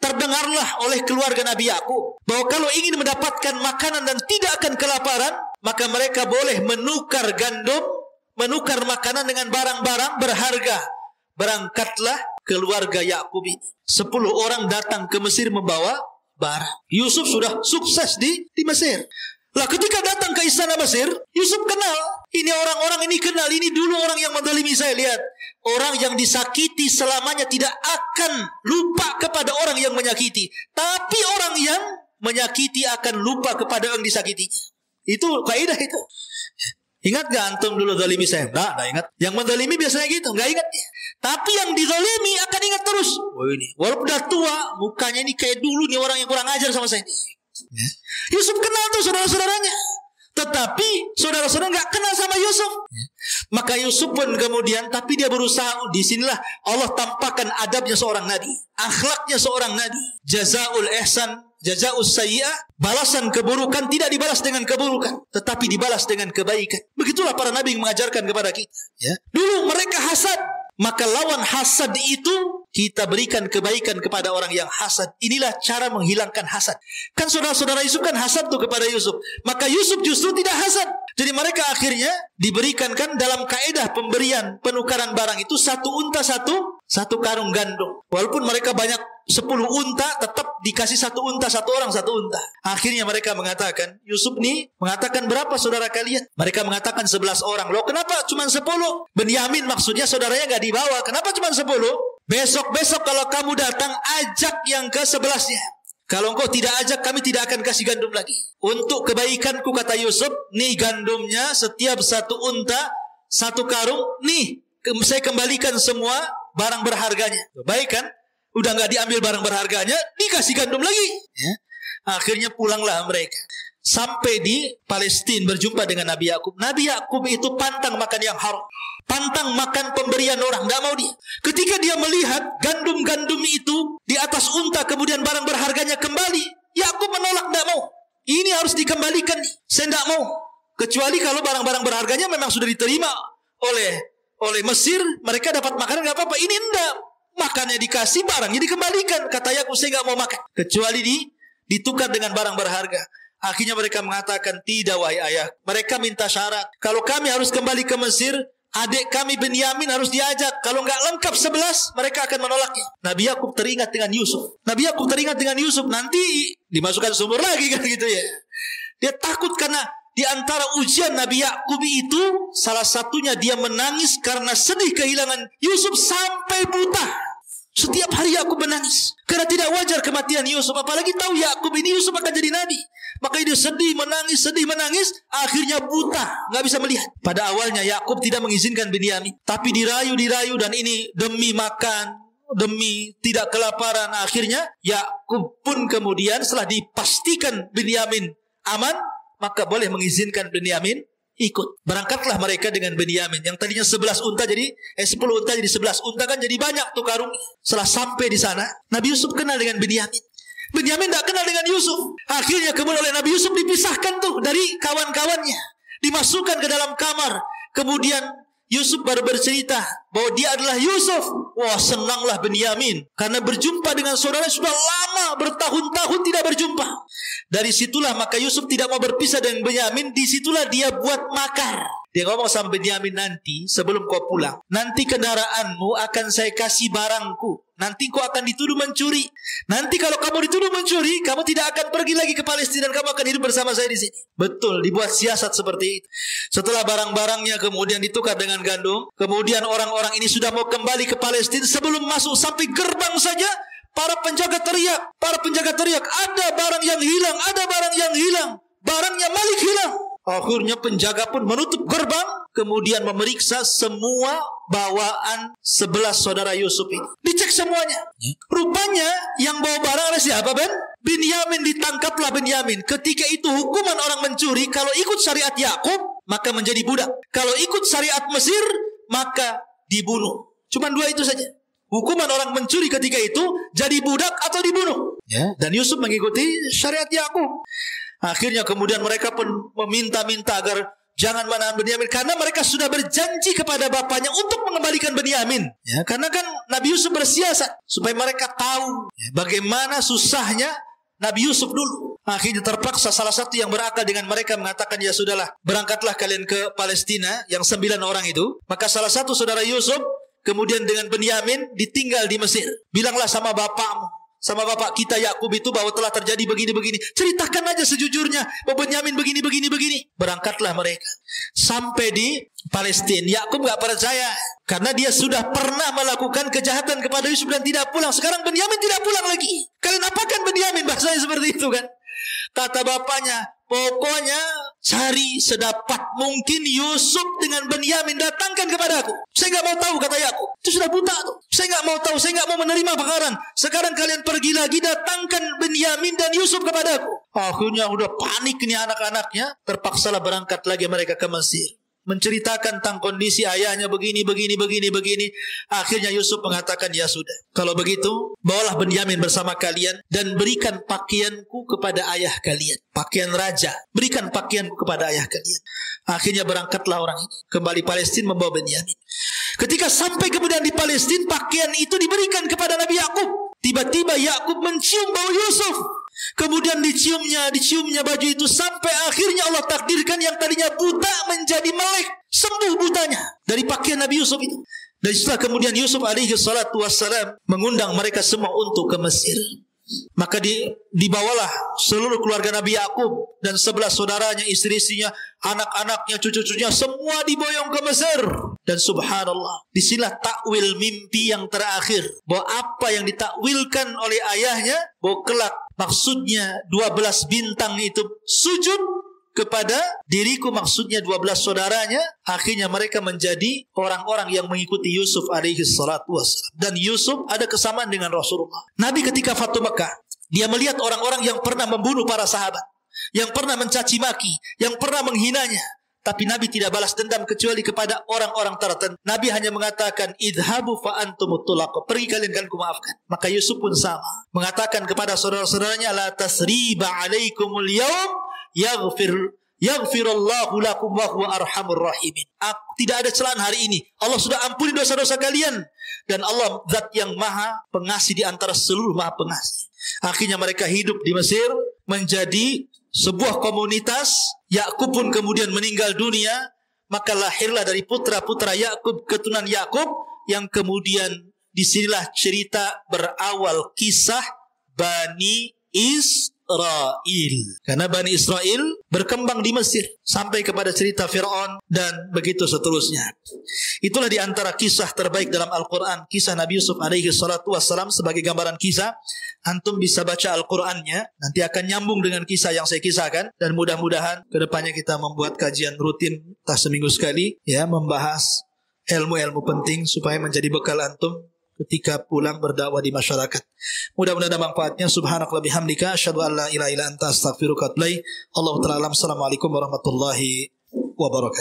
terdengarlah oleh keluarga Nabi Yakub bahwa kalau ingin mendapatkan makanan dan tidak akan kelaparan, maka mereka boleh menukar gandum, menukar makanan dengan barang-barang berharga. Berangkatlah keluarga Yakub ini. 10 orang datang ke Mesir membawa barang. Yusuf sudah sukses di Mesir. Lah ketika datang ke istana Mesir, Yusuf kenal. Ini orang-orang ini kenal. Ini dulu orang yang menzalimi saya. Lihat. Orang yang disakiti selamanya tidak akan lupa kepada orang yang menyakiti. Tapi orang yang menyakiti akan lupa kepada orang disakitinya. Itu kaidah itu. Ingat gak antum dulu zalimi saya? Nggak ingat. Yang menzalimi biasanya gitu, nggak ingat dia. Tapi yang dizalimi akan ingat terus. Oh ini, walaupun udah tua, mukanya ini kayak dulu nih orang yang kurang ajar sama saya. Yusuf kenal tuh saudara-saudaranya. Tetapi saudara-saudara nggak kenal sama Yusuf. Maka Yusuf pun kemudian, tapi dia berusaha. Disinilah Allah tampakkan adabnya seorang nabi, akhlaknya seorang nabi. Jazaul ihsan, jazaul sayyi'ah, balasan keburukan tidak dibalas dengan keburukan, tetapi dibalas dengan kebaikan. Begitulah para nabi yang mengajarkan kepada kita. Ya. Dulu mereka hasad, maka lawan hasad itu kita berikan kebaikan kepada orang yang hasad. Inilah cara menghilangkan hasad. Kan saudara-saudara Yusuf kan hasad tuh kepada Yusuf. Maka Yusuf justru tidak hasad. Jadi mereka akhirnya diberikan kan dalam kaedah pemberian penukaran barang itu satu unta satu karung gandum. Walaupun mereka banyak 10 unta, tetap dikasih satu unta, satu orang satu unta. Akhirnya mereka mengatakan, Yusuf nih mengatakan, berapa saudara kalian? Mereka mengatakan 11 orang. Loh kenapa cuma 10? Benyamin maksudnya saudaranya gak dibawa. Kenapa cuma 10? Besok kalau kamu datang, ajak yang ke-11-nya. Kalau engkau tidak ajak, kami tidak akan kasih gandum lagi. Untuk kebaikanku, kata Yusuf, nih gandumnya, setiap satu unta, satu karung, nih, saya kembalikan semua barang berharganya. Baik kan? Udah gak diambil barang berharganya, dikasih gandum lagi. Ya. Akhirnya pulanglah mereka. Sampai di Palestina berjumpa dengan Nabi Yakub. Nabi Yakub itu pantang makan yang haram. Pantang makan pemberian orang, tidak mau dia. Ketika dia melihat gandum-gandum itu di atas unta, kemudian barang berharganya kembali, Yakub menolak, tidak mau. Ini harus dikembalikan. Saya tidak mau. Kecuali kalau barang-barang berharganya memang sudah diterima oleh Mesir, mereka dapat makanan, tidak apa-apa. Ini tidak. Makannya dikasih, barangnya dikembalikan. Kata Yakub, saya tidak mau makan. Kecuali ditukar dengan barang berharga. Akhirnya mereka mengatakan, tidak wahai ayah. Mereka minta syarat. Kalau kami harus kembali ke Mesir, adik kami Benyamin harus diajak. Kalau nggak lengkap 11, mereka akan menolaknya. Nabi Yakub teringat dengan Yusuf. Nanti dimasukkan sumur lagi kan gitu ya. Dia takut karena di antara ujian Nabi Yakub itu, salah satunya dia menangis karena sedih kehilangan Yusuf sampai buta. Setiap hari Yakub menangis karena tidak wajar kematian Yusuf. Apalagi tahu Yakub ini Yusuf akan jadi nabi. Maka dia sedih menangis, akhirnya buta, nggak bisa melihat. Pada awalnya Yakub tidak mengizinkan Benyamin, tapi dirayu dan ini demi makan, demi tidak kelaparan. Akhirnya Yakub pun kemudian setelah dipastikan Benyamin aman, maka boleh mengizinkan Benyamin ikut. Berangkatlah mereka dengan Benyamin. Yang tadinya 11 unta jadi 10 unta jadi 11 unta kan jadi banyak tuh karung. Setelah sampai di sana, Nabi Yusuf kenal dengan Benyamin. Benyamin tidak kenal dengan Yusuf. Akhirnya kemudian oleh Nabi Yusuf dipisahkan tuh dari kawan-kawannya. Dimasukkan ke dalam kamar. Kemudian Yusuf baru bercerita bahwa dia adalah Yusuf. Wah, senanglah Benyamin karena berjumpa dengan saudara sudah lama, bertahun-tahun tidak berjumpa. Dari situlah maka Yusuf tidak mau berpisah dengan Benyamin. Disitulah dia buat makar. Dia ngomong sama Benyamin, nanti sebelum kau pulang, nanti kendaraanmu akan saya kasih barangku. Nanti kau akan dituduh mencuri. Nanti kalau kamu dituduh mencuri, kamu tidak akan pergi lagi ke Palestina dan kamu akan hidup bersama saya di sini. Betul, dibuat siasat seperti itu. Setelah barang-barangnya kemudian ditukar dengan gandum, kemudian orang-orang ini sudah mau kembali ke Palestina. Sebelum masuk sampai gerbang saja, para penjaga teriak, ada barang yang hilang, ada barang yang hilang. Barangnya Malik hilang. Akhirnya penjaga pun menutup gerbang, kemudian memeriksa semua bawaan 11 saudara Yusuf ini. Dicek semuanya. Rupanya yang bawa barang adalah siapa, Ben? Benyamin. Ditangkaplah Benyamin. Ketika itu hukuman orang mencuri, kalau ikut syariat Yakub maka menjadi budak. Kalau ikut syariat Mesir maka dibunuh. Cuma 2 itu saja. Hukuman orang mencuri ketika itu jadi budak atau dibunuh. Dan Yusuf mengikuti syariat Yakub. Akhirnya kemudian mereka pun meminta-minta agar jangan menahan Benyamin, karena mereka sudah berjanji kepada bapaknya untuk mengembalikan Benyamin. Karena kan Nabi Yusuf bersiasat supaya mereka tahu bagaimana susahnya Nabi Yusuf dulu. Akhirnya terpaksa salah satu yang berakal dengan mereka mengatakan, ya sudahlah, berangkatlah kalian ke Palestina, yang 9 orang itu. Maka salah satu saudara Yusuf kemudian dengan Benyamin ditinggal di Mesir. Bilanglah sama bapakmu, sama bapak kita Yakub itu bahwa telah terjadi begini-begini. Ceritakan aja sejujurnya bahwa Benyamin begini. Berangkatlah mereka. Sampai di Palestina, Yakub gak percaya karena dia sudah pernah melakukan kejahatan kepada Yusuf dan tidak pulang. Sekarang Benyamin tidak pulang lagi. Kalian apakan Benyamin? Bahasanya seperti itu kan. Kata bapaknya, pokoknya cari sedapat mungkin Yusuf dengan Benyamin, datangkan kepada aku. Saya nggak mau tahu, kata Yakub. Itu sudah buta tuh. Saya nggak mau tahu, saya nggak mau menerima bakaran. Sekarang kalian pergi lagi, datangkan Benyamin dan Yusuf kepada aku. Akhirnya udah panik nih anak-anaknya. Terpaksalah berangkat lagi mereka ke Mesir. menceritakan tentang kondisi ayahnya begini. Akhirnya Yusuf mengatakan, ya sudah, kalau begitu bawalah Benyamin bersama kalian dan berikan pakaianku kepada ayah kalian, pakaian raja, berikan pakaianku kepada ayah kalian. Akhirnya berangkatlah orang ini kembali Palestina membawa Benyamin. Ketika sampai kemudian di Palestina, pakaian itu diberikan kepada Nabi Yakub. Tiba-tiba Yakub mencium bau Yusuf. Kemudian diciumnya baju itu sampai akhirnya Allah takdirkan yang tadinya buta menjadi melek, sembuh butanya dari pakaian Nabi Yusuf itu. Dan setelah kemudian Yusuf alaihi salatu wassalam mengundang mereka semua untuk ke Mesir. Maka dibawalah seluruh keluarga Nabi Yakub dan 11 saudaranya, istri-istrinya, anak-anaknya, cucu-cucunya, semua diboyong ke Mesir. Dan subhanallah, disinilah takwil mimpi yang terakhir, bahwa apa yang ditakwilkan oleh ayahnya, bahwa kelak maksudnya 12 bintang itu sujud kepada diriku, maksudnya 12 saudaranya. Akhirnya mereka menjadi orang-orang yang mengikuti Yusuf alaihi salatu wassalam. Dan Yusuf ada kesamaan dengan Rasulullah. Nabi ketika Fatu Mekah, dia melihat orang-orang yang pernah membunuh para sahabat, yang pernah mencaci maki, yang pernah menghinanya. Tapi Nabi tidak balas dendam kecuali kepada orang-orang tertentu. Nabi hanya mengatakan, idhabu fa antumut tulaq, pergi kalian kan kumaafkan. Maka Yusuf pun sama, mengatakan kepada saudara-saudaranya, la tasriba alaikumul yaum yaghfirullahu lakum wa huwa arhamur rahimin. Tidak ada celaan hari ini. Allah sudah ampuni dosa-dosa kalian. Dan Allah zat yang maha pengasih di antara seluruh maha pengasih. Akhirnya mereka hidup di Mesir menjadi sebuah komunitas. Yakub pun kemudian meninggal dunia. Maka lahirlah dari putra-putra Yakub, keturunan Yakub, yang kemudian disinilah cerita berawal kisah Bani Israel. Karena Bani Israel berkembang di Mesir sampai kepada cerita Fir'aun dan begitu seterusnya. Itulah di antara kisah terbaik dalam Al-Quran, kisah Nabi Yusuf alaihi salatu wassalam. Sebagai gambaran kisah, antum bisa baca Al-Qurannya, nanti akan nyambung dengan kisah yang saya kisahkan. Dan mudah-mudahan kedepannya kita membuat kajian rutin, entah seminggu sekali, ya, membahas ilmu-ilmu penting supaya menjadi bekal antum ketika pulang berdakwah di masyarakat. Mudah-mudahan ada manfaatnya. Subhanakallahumma bihamdika asyhadu an la ilaha illa anta astaghfiruka wa atubu ilaik. Allahu ta'ala alam. Assalamualaikum warahmatullahi wabarakatuh.